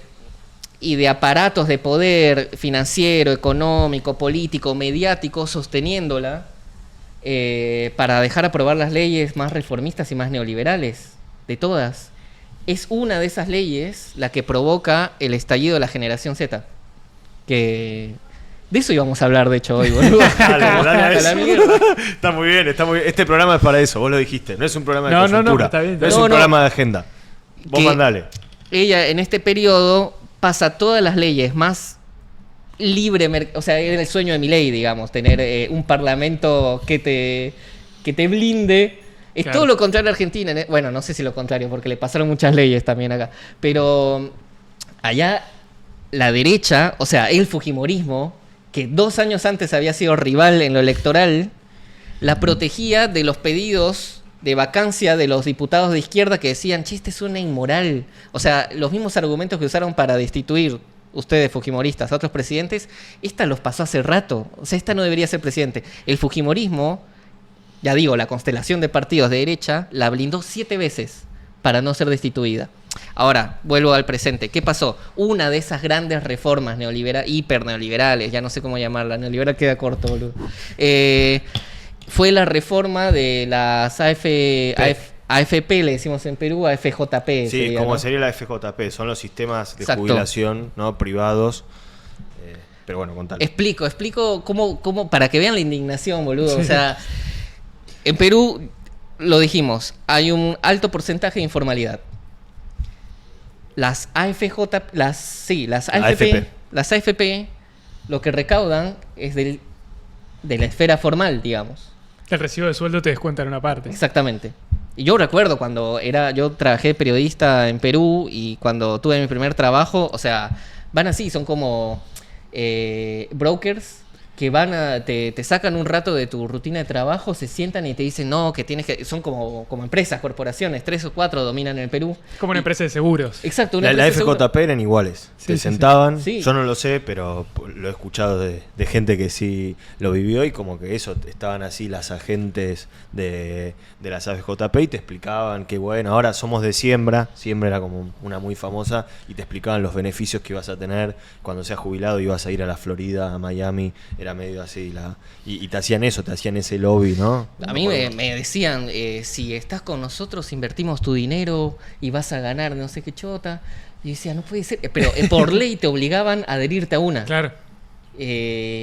y de aparatos de poder financiero, económico, político, mediático, sosteniéndola para dejar aprobar las leyes más reformistas y más neoliberales de todas. Es una de esas leyes la que provoca el estallido de la generación Z. Que de eso íbamos a hablar, de hecho, hoy, boludo. Dale a eso. La mierda. Está muy bien, está muy bien. Este programa es para eso, vos lo dijiste. No es un programa de coyuntura. está bien. No es un programa de agenda. Vos mandale. Ella en este periodo pasa todas las leyes más libre, o sea, era el sueño de Milei, digamos, tener un parlamento que te blinde. Es Claro. todo lo contrario a Argentina. Bueno, no sé si lo contrario, porque le pasaron muchas leyes también acá. Pero allá la derecha, o sea, el fujimorismo, que 2 años antes había sido rival en lo electoral, la protegía de los pedidos de vacancia de los diputados de izquierda que decían, chiste, es una inmoral. O sea, los mismos argumentos que usaron para destituir ustedes, fujimoristas, a otros presidentes, esta los pasó hace rato. O sea, esta no debería ser presidente. El fujimorismo, ya digo, la constelación de partidos de derecha, la blindó 7 veces para no ser destituida. Ahora, vuelvo al presente. ¿Qué pasó? Una de esas grandes reformas neoliberales, hiperneoliberales, ya no sé cómo llamarla, neoliberal queda corto, boludo. Fue la reforma de las AFP, le decimos en Perú, AFJP. Sí, sería, como ¿no? sería la FJP, son los sistemas de Exacto. jubilación, ¿no? Privados. Pero bueno, contale. Explico cómo, para que vean la indignación, boludo. Sí. O sea, en Perú, lo dijimos, hay un alto porcentaje de informalidad. Las AFP, las AFP, lo que recaudan es de la esfera formal, digamos. El recibo de sueldo te descuentan una parte. Exactamente. Y yo recuerdo cuando yo trabajé periodista en Perú y cuando tuve mi primer trabajo, o sea, van así, son como brokers que te sacan un rato de tu rutina de trabajo, se sientan y te dicen, no, que tienes que... Son como empresas, corporaciones, 3 o 4 dominan el Perú. Como una empresa de seguros. Exacto, una La empresa de seguro. FJP eran iguales. Sí, Te sí, sentaban, sí. yo no lo sé, pero lo he escuchado de gente que sí lo vivió y como que eso, estaban así las agentes de las AFJP y te explicaban que bueno, ahora somos de Siembra era como una muy famosa y te explicaban los beneficios que ibas a tener cuando seas jubilado, ibas a ir a la Florida, a Miami, era medio así, y te hacían eso, te hacían ese lobby, ¿no? A mí me decían, si estás con nosotros, invertimos tu dinero y vas a ganar no sé qué chota. Y yo decía, no puede ser. Pero por ley te obligaban a adherirte a una. Claro.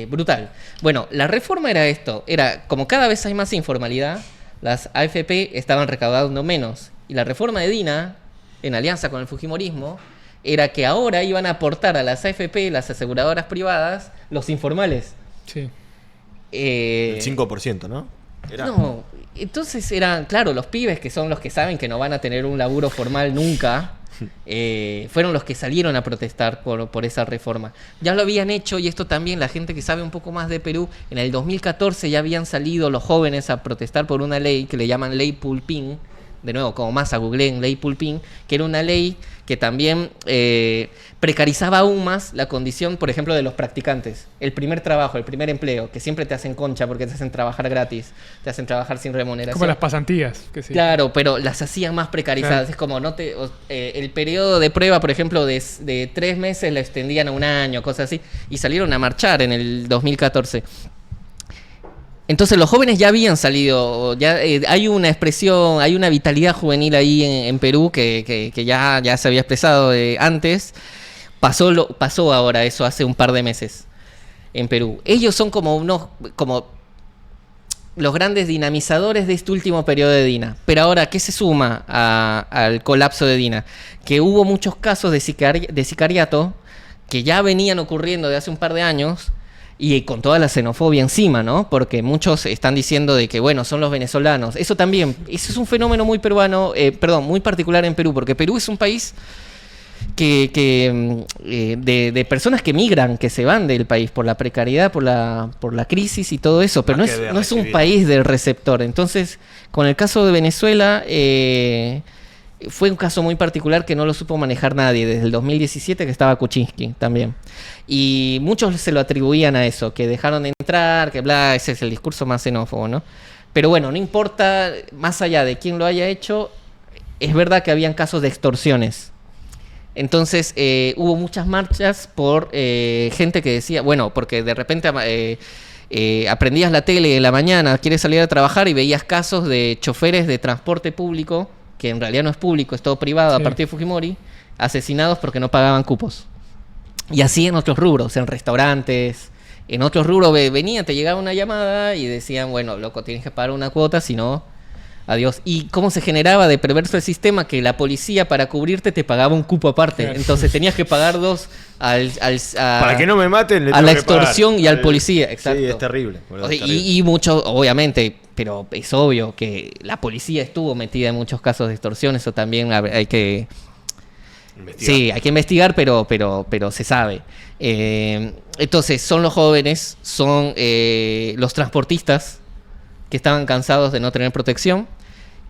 Brutal. Bueno, la reforma era esto. Era, como cada vez hay más informalidad, las AFP estaban recaudando menos. Y la reforma de Dina, en alianza con el fujimorismo, era que ahora iban a aportar a las AFP, las aseguradoras privadas, los informales. Sí. El 5%, ¿no? No, entonces eran, claro, los pibes que son los que saben que no van a tener un laburo formal nunca, fueron los que salieron a protestar por esa reforma. Ya lo habían hecho, y esto también la gente que sabe un poco más de Perú, en el 2014 ya habían salido los jóvenes a protestar por una ley que le llaman Ley Pulpín, de nuevo, como masa googleen Ley Pulpín, que era una ley que también precarizaba aún más la condición, por ejemplo, de los practicantes. El primer trabajo, el primer empleo, que siempre te hacen concha porque te hacen trabajar gratis, te hacen trabajar sin remuneración. Como las pasantías. Que sí. Claro, pero las hacían más precarizadas. Claro. Es como el periodo de prueba, por ejemplo, de 3 meses lo extendían a 1 año, cosas así, y salieron a marchar en el 2014. Entonces los jóvenes ya habían salido, ya hay una expresión, hay una vitalidad juvenil ahí en Perú que ya se había expresado antes. Pasó ahora eso hace un par de meses en Perú. Ellos son como los grandes dinamizadores de este último periodo de Dina. Pero ahora, ¿qué se suma al colapso de Dina? Que hubo muchos casos de sicariato que ya venían ocurriendo de hace un par de años. Y con toda la xenofobia encima, ¿no? Porque muchos están diciendo de que, bueno, son los venezolanos. Eso es un fenómeno muy peruano, muy particular en Perú, porque Perú es un país de personas que migran, que se van del país por la precariedad, por la crisis y todo eso, pero no es un país del receptor. Entonces, con el caso de Venezuela, fue un caso muy particular que no lo supo manejar nadie, desde el 2017 que estaba Kuczynski también. Y muchos se lo atribuían a eso, que dejaron de entrar, que bla, ese es el discurso más xenófobo, ¿no? Pero bueno, no importa, más allá de quién lo haya hecho, es verdad que habían casos de extorsiones. Entonces hubo muchas marchas por gente que decía, bueno, porque de repente aprendías la tele en la mañana, quieres salir a trabajar y veías casos de choferes de transporte público, que en realidad no es público, es todo privado a partir de Fujimori, asesinados porque no pagaban cupos. Y así en otros rubros, en restaurantes, en otros rubros te llegaba una llamada y decían, bueno, loco, tienes que pagar una cuota, si no, adiós. Y cómo se generaba de perverso el sistema, que la policía para cubrirte te pagaba un cupo aparte. Entonces tenías que pagar dos para que no me maten, a la extorsión y al policía. Exacto. Sí, es terrible. O sea, y mucho, obviamente, pero es obvio que la policía estuvo metida en muchos casos de extorsión. Eso también hay que investigar. Sí, hay que investigar, pero se sabe. Entonces son los jóvenes, son los transportistas que estaban cansados de no tener protección.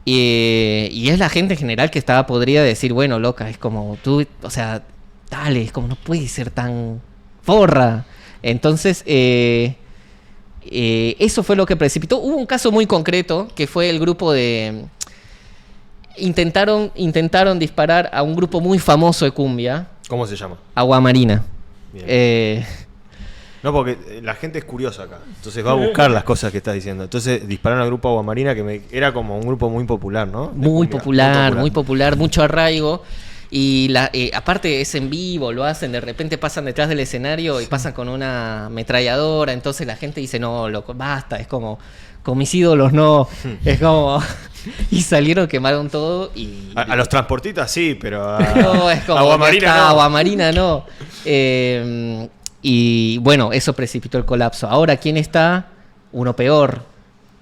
Y es la gente en general que estaba podrida de decir, bueno, loca, es como tú, o sea, dale, es como no puedes ser tan forra. Entonces, eso fue lo que precipitó. Hubo un caso muy concreto que fue el grupo de... Intentaron disparar a un grupo muy famoso de cumbia. ¿Cómo se llama? Agua Marina. No, porque la gente es curiosa acá. Entonces va a buscar las cosas que estás diciendo. Entonces dispararon al grupo Agua Marina, que era como un grupo muy popular, ¿no? Muy popular, mucho arraigo. Y aparte es en vivo, lo hacen, de repente pasan detrás del escenario y pasan con una ametralladora. Entonces la gente dice, no, loco, basta, es como, con mis ídolos no. Es como... Y salieron, quemaron todo y... A los transportistas sí, pero no, es como, Agua Marina no. Agua Marina no. Y bueno, eso precipitó el colapso. Ahora, ¿quién está? Uno peor.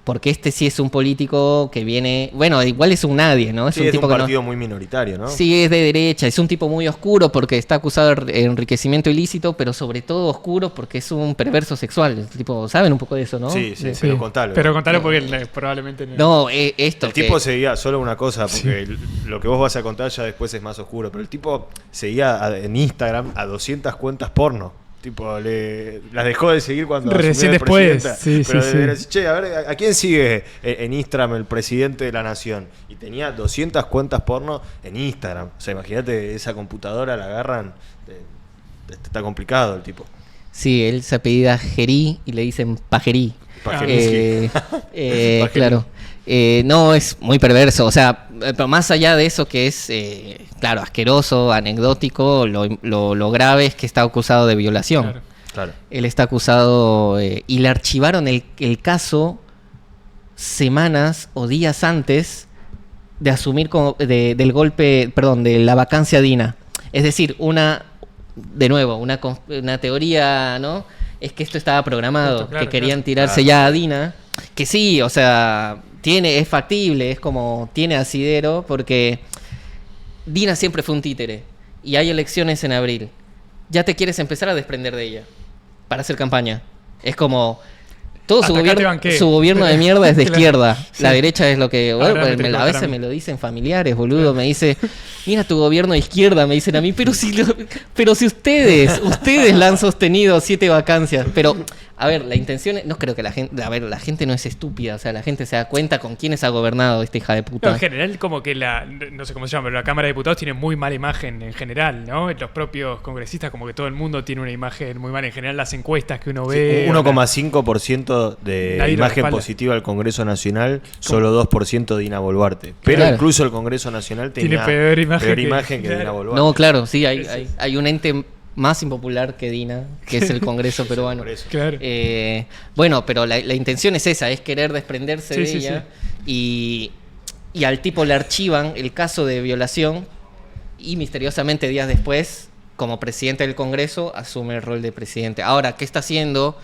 Porque este sí es un político que viene... Bueno, igual es un nadie, ¿no? Es un tipo un partido muy minoritario, ¿no? Sí, es de derecha. Es un tipo muy oscuro porque está acusado de enriquecimiento ilícito, pero sobre todo oscuro porque es un perverso sexual. Tipo, ¿saben un poco de eso, no? Sí, pero contalo. Pero contalo porque probablemente no. No, esto... El tipo seguía solo una cosa, porque lo que vos vas a contar ya después es más oscuro, pero el tipo seguía en Instagram a 200 cuentas porno. Tipo, las dejó de seguir cuando recién después. Sí, decir, che, a ver, ¿a quién sigue en Instagram el presidente de la nación? Y tenía 200 cuentas porno en Instagram. O sea, imagínate, esa computadora la agarran. Está complicado el tipo. Sí, él se apellida Gerí y le dicen Pajerí. Claro. No, es muy perverso. O sea, pero más allá de eso que es, claro, asqueroso, anecdótico, lo grave es que está acusado de violación. Claro. Él está acusado y le archivaron el caso semanas o días antes de asumir del golpe, perdón, de la vacancia Dina. Es decir, una teoría, ¿no? Es que esto estaba programado, que querían tirarse ya a Dina. Que sí, o sea... es factible, es como tiene asidero, porque Dina siempre fue un títere y hay elecciones en abril. Ya te quieres empezar a desprender de ella para hacer campaña. Es como todo su gobierno de mierda es de izquierda. Sí. La derecha es lo que... Bueno, a veces me lo dicen familiares, boludo. Me dice, mira tu gobierno de izquierda, me dicen a mí, pero si ustedes la han sostenido 7 vacancias. Pero, a ver, la intención no creo que la gente no es estúpida. O sea, la gente se da cuenta con quiénes ha gobernado esta hija de puta. No, en general, como que no sé cómo se llama, pero la Cámara de Diputados tiene muy mala imagen en general, ¿no? Los propios congresistas, como que todo el mundo tiene una imagen muy mala. En general, las encuestas que uno ve... 1,5% de imagen positiva al Congreso Nacional, solo 2% de Dina Boluarte. Pero incluso el Congreso Nacional tiene peor imagen que Dina Boluarte. No, claro, sí, hay un ente más impopular que Dina, que es el Congreso peruano. Claro. Bueno, pero la intención es esa, es querer desprenderse de ella. Y al tipo le archivan el caso de violación y misteriosamente días después, como presidente del Congreso, asume el rol de presidente. Ahora, ¿qué está haciendo?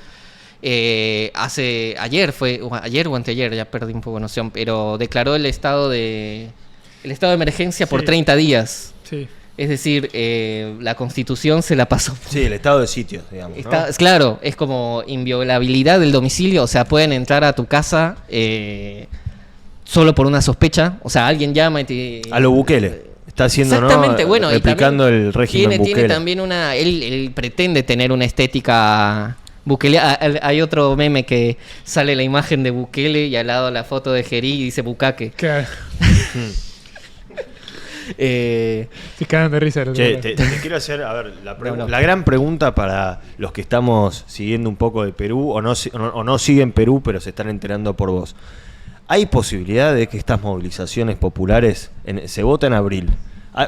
Ayer o anteayer, ya perdí un poco de noción, pero declaró el estado de emergencia por 30 días. Sí. Es decir, la Constitución se la pasó. Sí, el estado de sitio, digamos. Claro, es como inviolabilidad del domicilio, o sea, pueden entrar a tu casa solo por una sospecha, o sea, alguien llama y te... A lo Bukele. Está haciendo, exactamente, ¿no? bueno, replicando el régimen Bukele. Tiene también él pretende tener una estética... Bukele, hay otro meme que sale la imagen de Bukele y al lado la foto de Gerí y dice Bukake. Claro. Se cagan de risa. Che, te quiero hacer, a ver, la gran pregunta para los que estamos siguiendo un poco de Perú o no siguen Perú, pero se están enterando por vos. ¿Hay posibilidad de que estas movilizaciones populares, se vota en abril,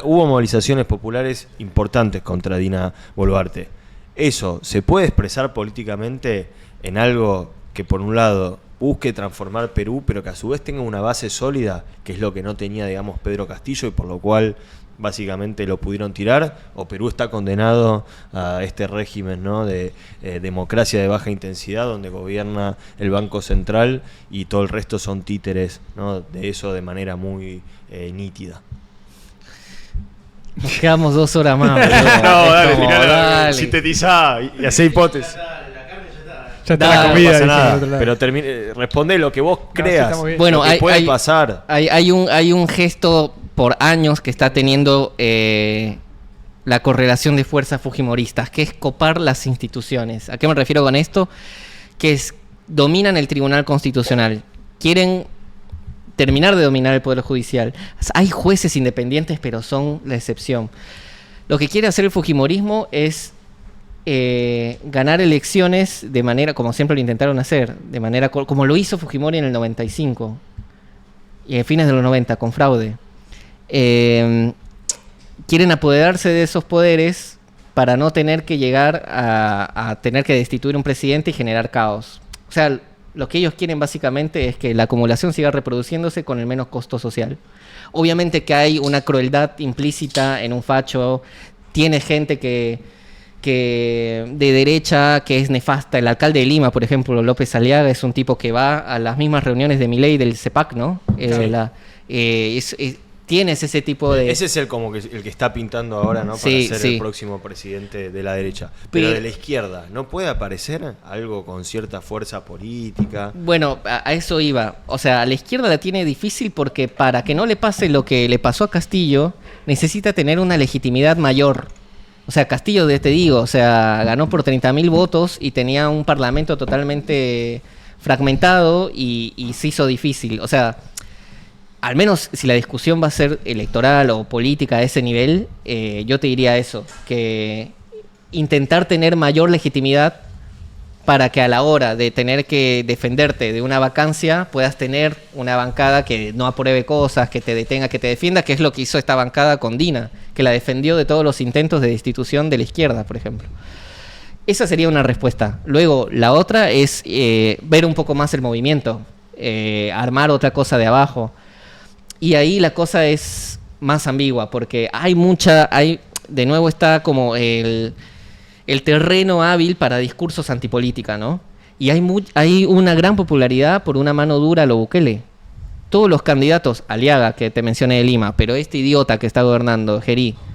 hubo movilizaciones populares importantes contra Dina Boluarte? ¿Eso se puede expresar políticamente en algo que por un lado busque transformar Perú, pero que a su vez tenga una base sólida, que es lo que no tenía, digamos, Pedro Castillo, y por lo cual básicamente lo pudieron tirar? ¿O Perú está condenado a este régimen, ¿no?, de democracia de baja intensidad, donde gobierna el Banco Central y todo el resto son títeres, ¿no?, de eso de manera muy nítida? Nos quedamos 2 horas más. Dale, sintetizá y hacé hipótesis. Ya está la comida. No pasa nada, pero responde lo que vos creas. Bueno, lo que puede pasar. Hay un gesto por años que está teniendo la correlación de fuerzas fujimoristas, que es copar las instituciones. ¿A qué me refiero con esto? Que dominan el Tribunal Constitucional. Quieren terminar de dominar el Poder Judicial. Hay jueces independientes, pero son la excepción. Lo que quiere hacer el fujimorismo es ganar elecciones de manera, como siempre lo intentaron hacer, de manera como lo hizo Fujimori en el 95 y en fines de los 90 con fraude. Quieren apoderarse de esos poderes para no tener que llegar a tener que destituir un presidente y generar caos. O sea, lo que ellos quieren básicamente es que la acumulación siga reproduciéndose con el menos costo social. Obviamente que hay una crueldad implícita en un facho. Tiene gente que de derecha que es nefasta. El alcalde de Lima, por ejemplo, López Aliaga, es un tipo que va a las mismas reuniones de Milei del CEPAC, ¿no? Tienes ese tipo de... Ese es el que está pintando ahora, ¿no? Para ser el próximo presidente de la derecha. Pero de la izquierda, ¿no puede aparecer algo con cierta fuerza política? Bueno, a eso iba. O sea, a la izquierda la tiene difícil porque para que no le pase lo que le pasó a Castillo, necesita tener una legitimidad mayor. O sea, Castillo, te digo, o sea, ganó por 30.000 votos y tenía un parlamento totalmente fragmentado y se hizo difícil. O sea, al menos si la discusión va a ser electoral o política a ese nivel, yo te diría eso, que intentar tener mayor legitimidad para que a la hora de tener que defenderte de una vacancia puedas tener una bancada que no apruebe cosas, que te detenga, que te defienda, que es lo que hizo esta bancada con Dina, que la defendió de todos los intentos de destitución de la izquierda, por ejemplo. Esa sería una respuesta. Luego, la otra es ver un poco más el movimiento, armar otra cosa de abajo. Y ahí la cosa es más ambigua, porque de nuevo está como el terreno hábil para discursos antipolítica, ¿no? Y hay una gran popularidad por una mano dura a lo Bukele. Todos los candidatos, Aliaga, que te mencioné de Lima, pero este idiota que está gobernando,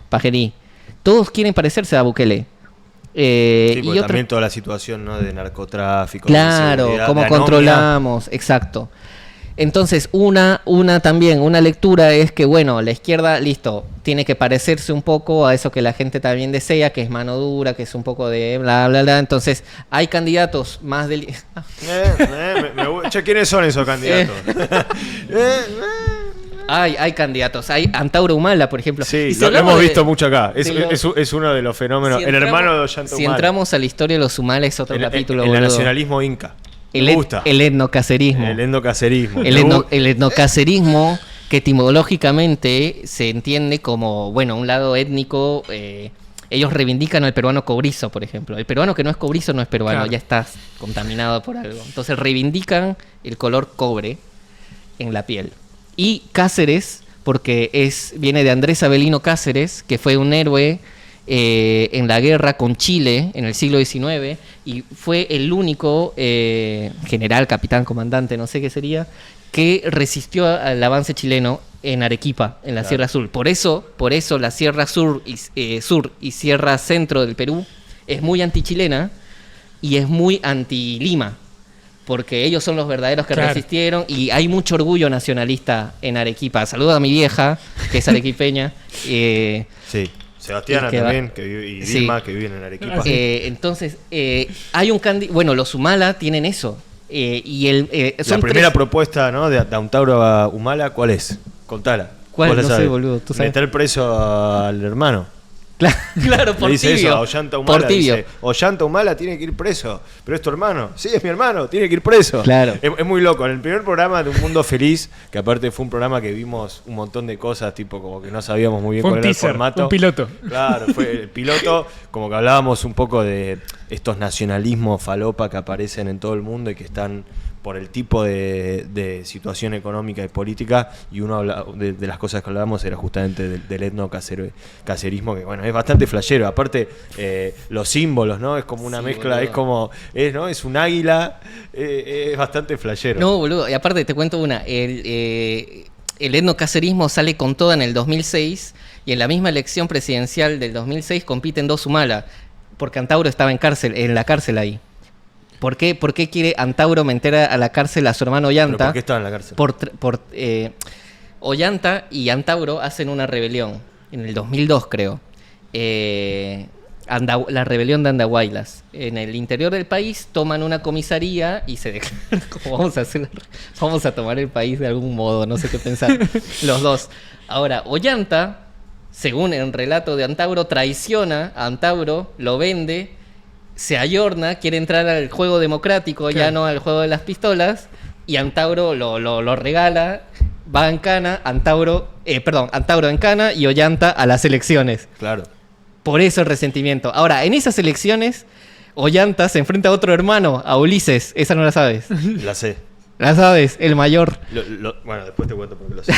Pajerí, todos quieren parecerse a Bukele. Sí, porque también toda la situación, ¿no?, de narcotráfico. Claro, cómo controlamos, exacto. Entonces, una lectura es que, bueno, la izquierda, listo, tiene que parecerse un poco a eso que la gente también desea, que es mano dura, que es un poco de bla, bla, bla. Entonces, hay candidatos más del... Che, ¿quiénes son esos candidatos? Hay candidatos. Hay Antauro Humala, por ejemplo. Sí, lo hemos visto mucho acá. Es uno de los fenómenos. El hermano de Ollanta Humala. Si entramos a la historia de los Humala es otro capítulo. El nacionalismo inca. El etnocacerismo. El etnocacerismo. El etnocacerismo, que etimológicamente se entiende como, bueno, un lado étnico. Ellos reivindican al peruano cobrizo, por ejemplo. El peruano que no es cobrizo no es peruano, claro, ya está contaminado por algo. Entonces reivindican el color cobre en la piel. Y Cáceres, porque viene de Andrés Avelino Cáceres, que fue un héroe en la guerra con Chile en el siglo XIX y fue el único general, capitán, comandante, no sé qué sería, que resistió al avance chileno en Arequipa, en la Sierra Sur. Por eso la Sierra Sur y Sierra Centro del Perú es muy antichilena y es muy anti-Lima, porque ellos son los verdaderos que resistieron y hay mucho orgullo nacionalista en Arequipa. Saludo a mi vieja, que es arequipeña. Sí. Sebastiana también, y Dilma, que viven en Arequipa. Entonces, hay un candidato... Bueno, los Humala tienen eso. La primera propuesta, ¿no?, de Antauro Humala, ¿cuál es? Contala. ¿Cuál? Vos la No sé, sabés. boludo. ¿Tú sabes? Meter preso al hermano. Claro, por Le dice tibio. eso a Ollanta Humala. Por tibio. Dice, Ollanta Humala tiene que ir preso. Pero es tu hermano. Sí, es mi hermano. Tiene que ir preso. Claro. Es muy loco. En el primer programa de Un Mundo Feliz, que aparte fue un programa que vimos un montón de cosas, tipo como que no sabíamos muy bien Fue cuál un era el teaser, formato. un piloto. Claro, fue el piloto. Como que hablábamos un poco de estos nacionalismos falopa que aparecen en todo el mundo y que están por el tipo de situación económica y política, y uno de las cosas que hablábamos era justamente del etno-cacerismo, que bueno, es bastante flashero. Aparte, los símbolos, ¿no? Es como una mezcla, boludo. es como, ¿no? Es un águila, es bastante flashero. No, boludo, y aparte te cuento una. El etnocacerismo sale con toda en el 2006 y en la misma elección presidencial del 2006 compiten dos Humala, porque Antauro estaba en la cárcel ahí. ¿Por qué quiere Antauro meter a la cárcel a su hermano ¿Pero Ollanta? por qué estaba en la cárcel? Ollanta y Antauro hacen una rebelión en el 2002, creo. La rebelión de Andahuaylas. En el interior del país toman una comisaría y se declaran como vamos a tomar el país de algún modo, no sé qué pensar. Los dos. Ahora, Ollanta, según el relato de Antauro, traiciona a Antauro, lo vende, se ayorna, quiere entrar al juego democrático, Claro. ya no al juego de las pistolas, y Antauro lo regala, va en cana, Antauro en cana y Ollanta a las elecciones. Claro. Por eso el resentimiento. Ahora, en esas elecciones, Ollanta se enfrenta a otro hermano, a Ulises. Esa no la sabes. La sé. La sabes, el mayor. Bueno, después te cuento porque lo sé.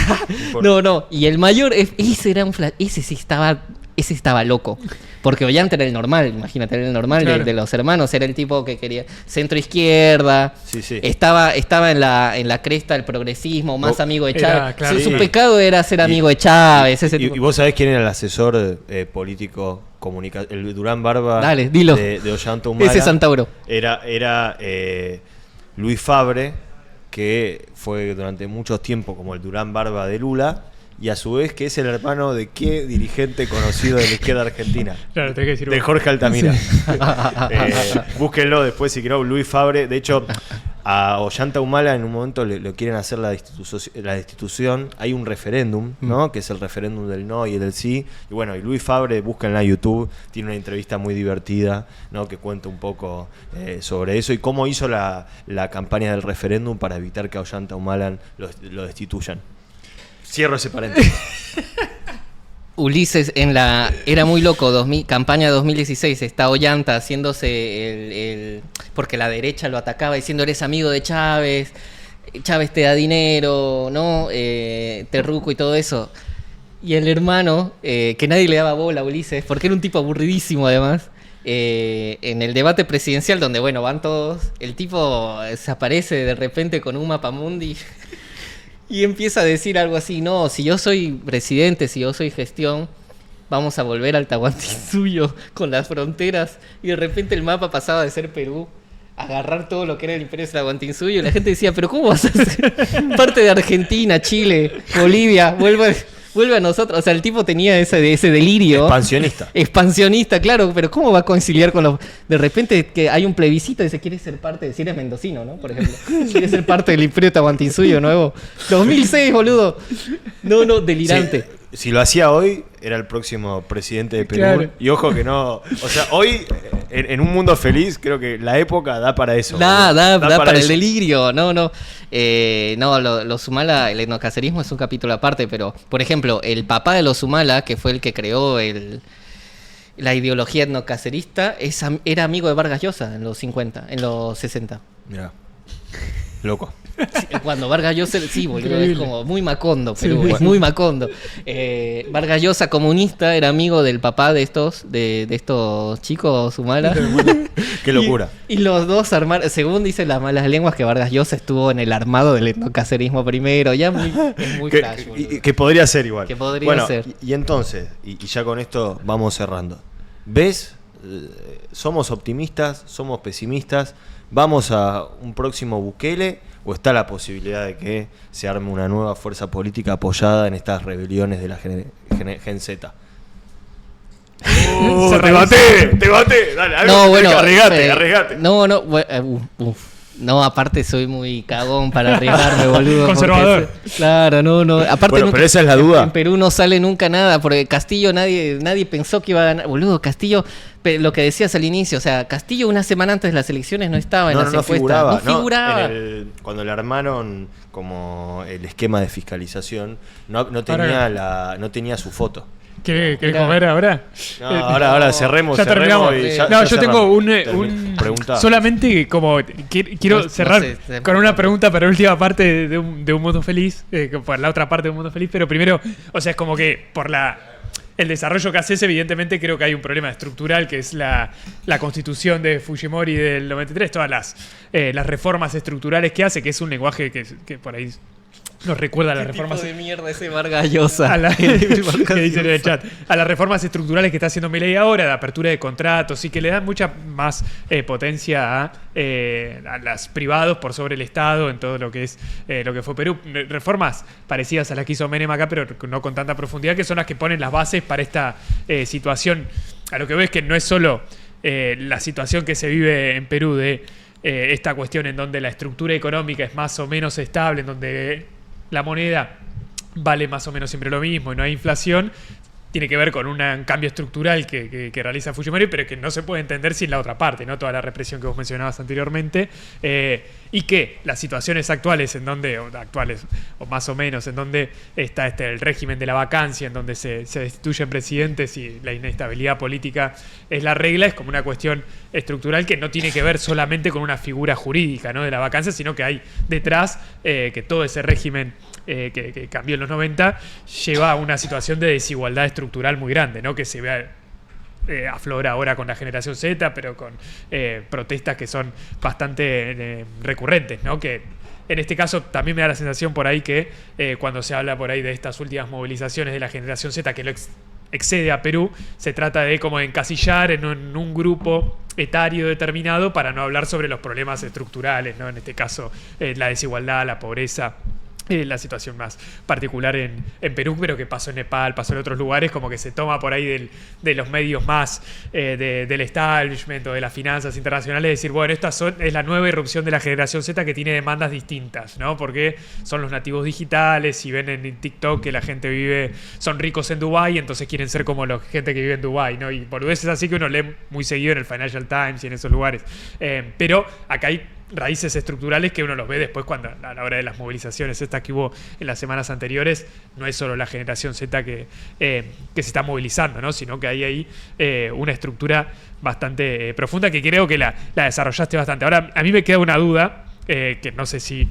importa. No. Y el mayor, ese era un ese sí estaba loco. Porque Ollanta era el normal, imagínate, era el normal Claro. de los hermanos. Era el tipo que quería centro-izquierda. Sí. Estaba en la cresta del progresismo, más amigo de Era, Chávez. claro, Su sí. pecado era ser amigo de Chávez. Ese tipo. Y vos sabés quién era el asesor político el Durán Barba. Dale, dilo. De Ollanta Humala. Ese es Antauro. Era Luis Fabre, que fue durante mucho tiempo como el Durán Barba de Lula, y a su vez que es el hermano de qué dirigente conocido de la izquierda argentina. Claro, tenés que decir De vos. Jorge Altamira. Búsquenlo después si quieren, Luis Fabre. De hecho, a Ollanta Humala en un momento le quieren hacer la destitución. Hay un referéndum, ¿no? Que es el referéndum del no y el del sí. Y bueno, y Luis Fabre, búsquenla en YouTube, tiene una entrevista muy divertida, ¿no? Que cuenta un poco sobre eso y cómo hizo la campaña del referéndum para evitar que a Ollanta Humala lo destituyan. Cierro ese paréntesis. Ulises era muy loco, campaña 2016, está Ollanta haciéndose porque la derecha lo atacaba diciendo eres amigo de Chávez, Chávez te da dinero, ¿no? Terruco y todo eso. Y el hermano, que nadie le daba bola a Ulises, porque era un tipo aburridísimo además, en el debate presidencial donde, bueno, van todos, el tipo se aparece de repente con un mapamundi y empieza a decir algo así, no, si yo soy presidente, si yo soy gestión, vamos a volver al Tahuantinsuyo con las fronteras. Y de repente el mapa pasaba de ser Perú a agarrar todo lo que era el imperio de Tahuantinsuyo. Y la gente decía, pero ¿cómo vas a ser parte de Argentina, Chile, Bolivia? Vuelve a nosotros. O sea, el tipo tenía ese delirio. Expansionista, claro, pero ¿cómo va a conciliar con los...? De repente que hay un plebiscito y se quiere ser parte, si eres mendocino, ¿no? Por ejemplo. Quiere ser parte del imperio Tahuantinsuyo nuevo. 2006, boludo. No, delirante. Sí. Si lo hacía hoy, era el próximo presidente de Perú. Claro. Y ojo que no... O sea, hoy, en un mundo feliz, creo que la época da para eso. Da para el eso. delirio. Los Humala, el etnocacerismo es un capítulo aparte, pero, por ejemplo, el papá de los Humala, que fue el que creó la ideología etnocacerista, era amigo de Vargas Llosa en los 60. Mirá. Loco. Cuando Vargas Llosa, sí, boludo, Increíble. es como muy macondo, Perú, Sí. es muy macondo. Vargas Llosa, comunista, era amigo del papá de estos chicos Humala. Qué locura. Y los dos armaron, según dicen las malas lenguas, que Vargas Llosa estuvo en el armado del etnocacerismo primero, es muy flash, boludo. Que podría ser igual. Que podría bueno, ser. Y entonces, y ya con esto vamos cerrando. ¿Ves? ¿Somos optimistas? ¿Somos pesimistas? ¿Vamos a un próximo Bukele? ¿O está la posibilidad de que se arme una nueva fuerza política apoyada en estas rebeliones de la Gen Z? ¡Te maté! ¡Dale, No, bueno, arriesgate. no, No, aparte soy muy cagón para arriesgarme, boludo. Conservador. Claro, no. Aparte Bueno, pero esa es la duda. En Perú no sale nunca nada, porque Castillo nadie pensó que iba a ganar. Boludo, Castillo, lo que decías al inicio, o sea, Castillo una semana antes de las elecciones no estaba en las encuestas. Figuraba. No figuraba. Cuando le armaron como el esquema de fiscalización, no tenía su foto. ¿Querés comer ahora? No, ahora cerremos. Ya terminamos. Yo tengo un pregunta. solamente como quiero cerrar con una pregunta para la última parte de un mundo feliz, por la otra parte de un mundo feliz, pero primero, o sea, es como que por el desarrollo que haces, evidentemente creo que hay un problema estructural que es la constitución de Fujimori del 93, todas las reformas estructurales que hace, que es un lenguaje que por ahí nos recuerda a las reformas de mierda ese Vargas Llosa. que dicen en el chat. A las reformas estructurales que está haciendo Milei ahora, de apertura de contratos y que le dan mucha más potencia a las privados por sobre el Estado en todo lo que es lo que fue Perú. Reformas parecidas a las que hizo Menem acá, pero no con tanta profundidad, que son las que ponen las bases para esta situación. A lo que ves que no es solo la situación que se vive en Perú de esta cuestión en donde la estructura económica es más o menos estable, en donde la moneda vale más o menos siempre lo mismo y no hay inflación, tiene que ver con un cambio estructural que realiza Fujimori, pero que no se puede entender sin la otra parte, ¿no? Toda la represión que vos mencionabas anteriormente, y que las situaciones actuales, o más o menos, en donde está el régimen de la vacancia, en donde se destituyen presidentes y la inestabilidad política es la regla, es como una cuestión estructural que no tiene que ver solamente con una figura jurídica, ¿no? De la vacancia, sino que hay detrás que todo ese régimen que cambió en los 90 lleva a una situación de desigualdad estructural muy grande, ¿no? Que se ve aflora ahora con la generación Z, pero con protestas que son bastante recurrentes, ¿no? Que en este caso también me da la sensación por ahí que cuando se habla por ahí de estas últimas movilizaciones de la generación Z que lo excede a Perú, se trata de como encasillar en un grupo etario determinado para no hablar sobre los problemas estructurales, ¿no? En este caso la desigualdad, la pobreza, la situación más particular en Perú, pero que pasó en Nepal, pasó en otros lugares, como que se toma por ahí de los medios más del establishment o de las finanzas internacionales, decir, bueno, es la nueva irrupción de la generación Z que tiene demandas distintas, ¿no? Porque son los nativos digitales y ven en TikTok que la gente son ricos en Dubái, entonces quieren ser como la gente que vive en Dubái, ¿no? Y boludeces así que uno lee muy seguido en el Financial Times y en esos lugares. Pero acá hay raíces estructurales que uno los ve después cuando a la hora de las movilizaciones estas que hubo en las semanas anteriores. No es solo la generación Z que se está movilizando, ¿no? Sino que hay ahí una estructura bastante profunda que creo que la desarrollaste bastante. Ahora, a mí me queda una duda que no sé si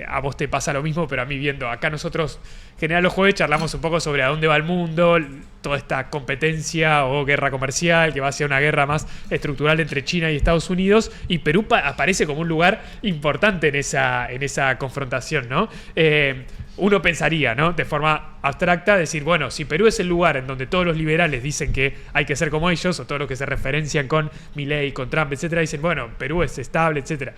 a vos te pasa lo mismo, pero a mí viendo acá nosotros en general los jueves charlamos un poco sobre a dónde va el mundo, toda esta competencia o guerra comercial que va hacia una guerra más estructural entre China y Estados Unidos, y Perú aparece como un lugar importante en esa confrontación, ¿no? Uno pensaría, ¿no? De forma abstracta, decir, bueno, si Perú es el lugar en donde todos los liberales dicen que hay que ser como ellos, o todos los que se referencian con Milei, con Trump, etcétera, dicen, bueno, Perú es estable, etcétera.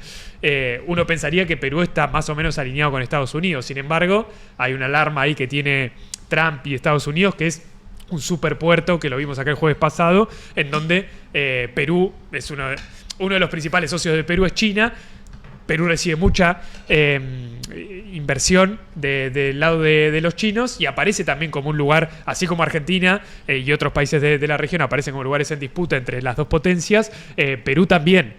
Uno pensaría que Perú está más o menos alineado con Estados Unidos. Sin embargo, hay una alarma ahí que tiene Trump y Estados Unidos, que es un superpuerto, que lo vimos acá el jueves pasado, en donde Perú es uno de los principales socios de Perú es China. Perú recibe mucha inversión del lado de los chinos y aparece también como un lugar, así como Argentina y otros países de la región aparecen como lugares en disputa entre las dos potencias, Perú también.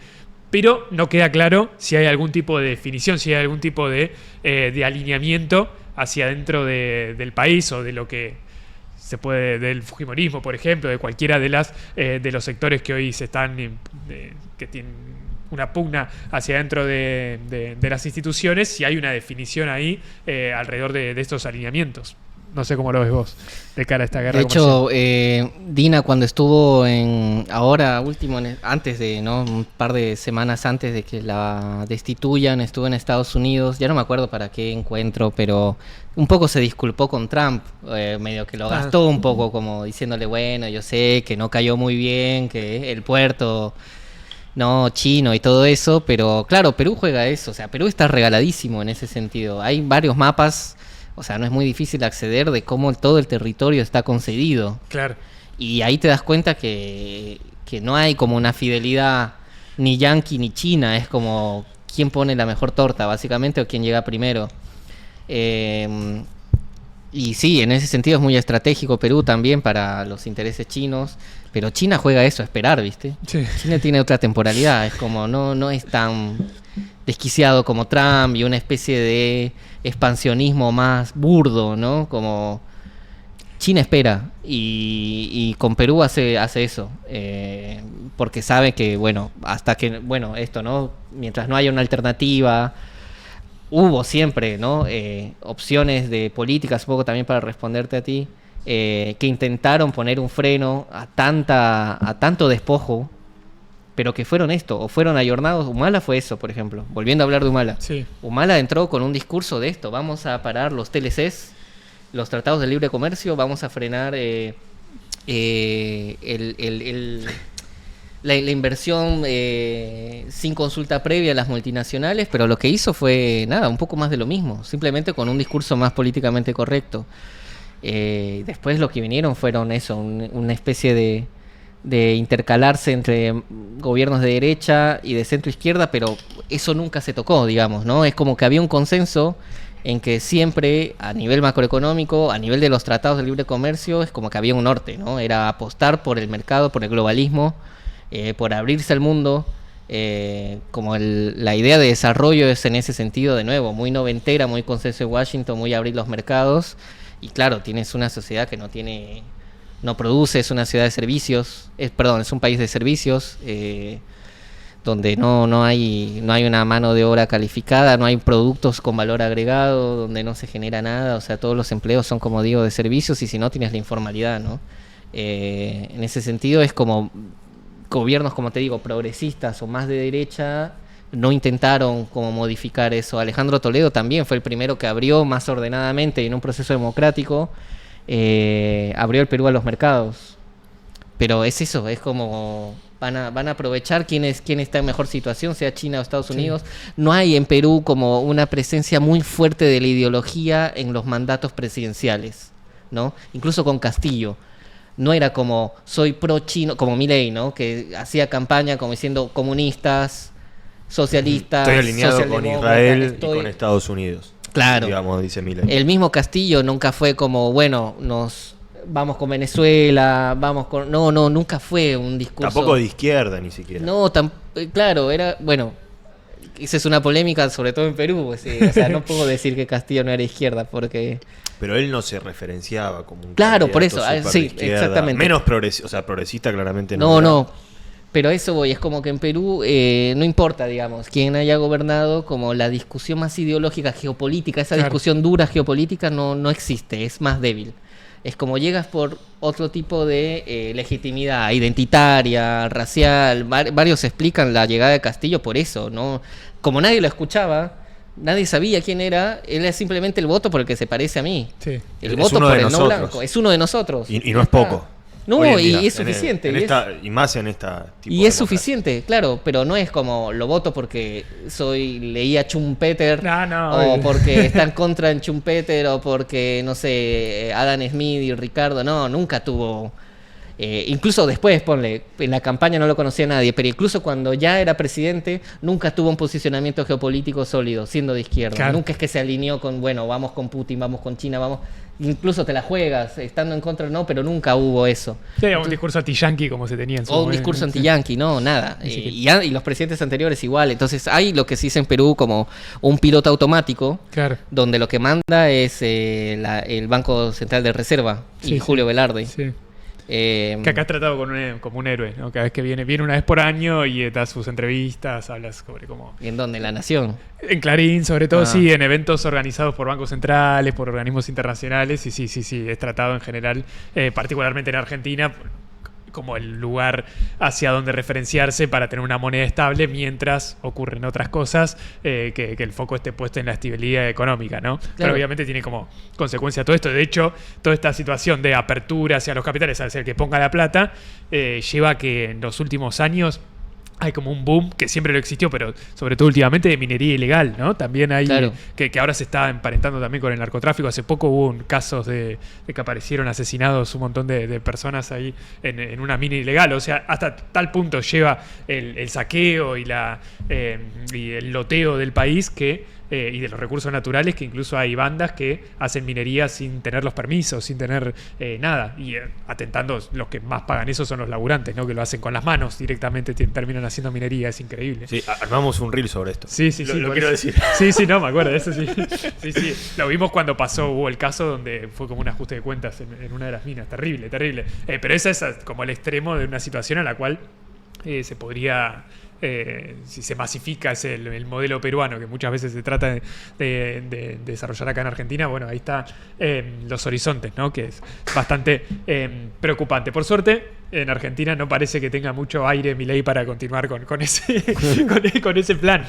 Pero no queda claro si hay algún tipo de definición, si hay algún tipo de alineamiento hacia dentro del país o de lo que se puede, del fujimorismo, por ejemplo, de cualquiera de los sectores que hoy se están que tienen una pugna hacia dentro de las instituciones, si hay una definición ahí alrededor de estos alineamientos. No sé cómo lo ves vos de cara a esta guerra comercial. De hecho, Dina cuando estuvo ahora último, antes de, ¿no? Un par de semanas antes de que la destituyan, estuvo en Estados Unidos, ya no me acuerdo para qué encuentro, pero un poco se disculpó con Trump, medio que lo gastó un poco como diciéndole, bueno, yo sé que no cayó muy bien, que el puerto chino y todo eso, pero claro, Perú juega eso, o sea, Perú está regaladísimo en ese sentido. Hay varios mapas, o sea, no es muy difícil acceder de cómo todo el territorio está concedido. Claro. Y ahí te das cuenta que no hay como una fidelidad ni yanqui ni china, es como quién pone la mejor torta, básicamente, o quién llega primero. Y sí, en ese sentido es muy estratégico Perú también para los intereses chinos, pero China juega eso, a esperar, ¿viste? Sí. China tiene otra temporalidad, es como no es tan desquiciado como Trump y una especie de expansionismo más burdo, ¿no? Como China espera y con Perú hace eso, porque sabe que, bueno, esto, ¿no? Mientras no haya una alternativa, hubo siempre, ¿no? Opciones de políticas, un poco también para responderte a ti, que intentaron poner un freno a tanto despojo, pero que fueron esto, o fueron ayornados. Humala fue eso, por ejemplo, volviendo a hablar de Humala. Sí. Humala entró con un discurso de esto: vamos a parar los TLCs, los tratados de libre comercio, vamos a frenar la inversión sin consulta previa a las multinacionales, pero lo que hizo fue nada, un poco más de lo mismo, simplemente con un discurso más políticamente correcto. Después lo que vinieron fueron eso, una especie de intercalarse entre gobiernos de derecha y de centro izquierda, pero eso nunca se tocó, digamos, ¿no? Es como que había un consenso en que siempre, a nivel macroeconómico, a nivel de los tratados de libre comercio, es como que había un norte, ¿no? Era apostar por el mercado, por el globalismo, por abrirse al mundo. Como la idea de desarrollo es en ese sentido, de nuevo, muy noventera, muy consenso de Washington, muy abrir los mercados. Y claro, tienes una sociedad que no produce, es una ciudad de servicios, es un país de servicios, donde no hay una mano de obra calificada, no hay productos con valor agregado, donde no se genera nada, o sea, todos los empleos son, como digo, de servicios, y si no, tienes la informalidad, ¿no? En ese sentido es como gobiernos, como te digo, progresistas o más de derecha, no intentaron como modificar eso. Alejandro Toledo también fue el primero que abrió más ordenadamente y en un proceso democrático, abrió el Perú a los mercados. Pero es eso, es como van a aprovechar quién está en mejor situación, sea China o Estados Unidos. No hay en Perú como una presencia muy fuerte de la ideología en los mandatos presidenciales, ¿no? Incluso con Castillo. No era como soy pro chino, como Milei, ¿no? Que hacía campaña como diciendo comunistas, socialistas. Estoy alineado con Israel y con Estados Unidos. Claro. Digamos, dice Milei. El mismo Castillo nunca fue como, bueno, vamos con Venezuela, No, nunca fue un discurso. Tampoco de izquierda ni siquiera. No, claro, era, bueno, esa es una polémica, sobre todo en Perú, pues, o sea, no puedo decir que Castillo no era izquierda, porque... Pero él no se referenciaba como un claro, por eso, candidato sí, superizquierda. exactamente. Menos progresista, o sea, progresista claramente no. No, pero eso voy, es como que en Perú no importa, digamos, quién haya gobernado, como la discusión más ideológica, geopolítica, esa discusión dura geopolítica no existe, es más débil. Es como llegas por otro tipo de legitimidad identitaria, racial. Varios explican la llegada de Castillo por eso, ¿no? Como nadie lo escuchaba, nadie sabía quién era, él es simplemente el voto por el que se parece a mí. Sí. El voto por el no blanco. Es uno de nosotros. Y no es poco. No, Hoy en día, y es suficiente. y más en esta tipo y de es suficiente, claro, pero no es como lo voto porque leía Schumpeter, o porque está en contra en Schumpeter, o porque, no sé, Adam Smith y Ricardo. No, nunca tuvo... incluso después, ponle, en la campaña no lo conocía nadie, pero incluso cuando ya era presidente, nunca tuvo un posicionamiento geopolítico sólido, siendo de izquierda. Claro. Nunca es que se alineó con, bueno, vamos con Putin, vamos con China, vamos... Incluso te la juegas, estando en contra no, pero nunca hubo eso. Sí, un discurso anti-yanqui como se tenía en su O un momento. discurso anti-yanqui, no, nada. Y los presidentes anteriores igual. Entonces hay lo que se dice en Perú como un piloto automático, Claro. donde lo que manda es el Banco Central de Reserva y Julio Velarde. Sí. Que acá es tratado como un héroe, ¿no? Cada vez que viene una vez por año y da sus entrevistas, habla sobre cómo... ¿En dónde? ¿En La Nación? En Clarín, sobre todo, sí, en eventos organizados por bancos centrales, por organismos internacionales, y sí, es tratado en general, particularmente en Argentina, como el lugar hacia donde referenciarse para tener una moneda estable mientras ocurren otras cosas, que el foco esté puesto en la estabilidad económica, ¿no? Claro. Pero obviamente tiene como consecuencia todo esto. De hecho, toda esta situación de apertura hacia los capitales, hacia el que ponga la plata, lleva a que en los últimos años hay como un boom que siempre lo existió, pero sobre todo últimamente de minería ilegal, ¿no? También hay que ahora se está emparentando también con el narcotráfico. Hace poco hubo casos de que aparecieron asesinados un montón de personas ahí en una mina ilegal. O sea, hasta tal punto lleva el saqueo y el loteo del país y de los recursos naturales, que incluso hay bandas que hacen minería sin tener los permisos, sin tener nada, y atentando, los que más pagan eso son los laburantes, ¿no? Que lo hacen con las manos directamente, terminan haciendo minería. Es increíble. Sí, armamos un reel sobre esto. Sí, lo quiero decir. Sí, no, me acuerdo de eso, sí. Sí. Lo vimos cuando hubo el caso donde fue como un ajuste de cuentas en una de las minas. Terrible. Pero esa es como el extremo de una situación a la cual se podría... si se masifica el modelo peruano, que muchas veces se trata de desarrollar acá en Argentina, bueno, ahí está los horizontes, ¿no? Que es bastante preocupante. Por suerte, en Argentina no parece que tenga mucho aire Milei para continuar con ese plan.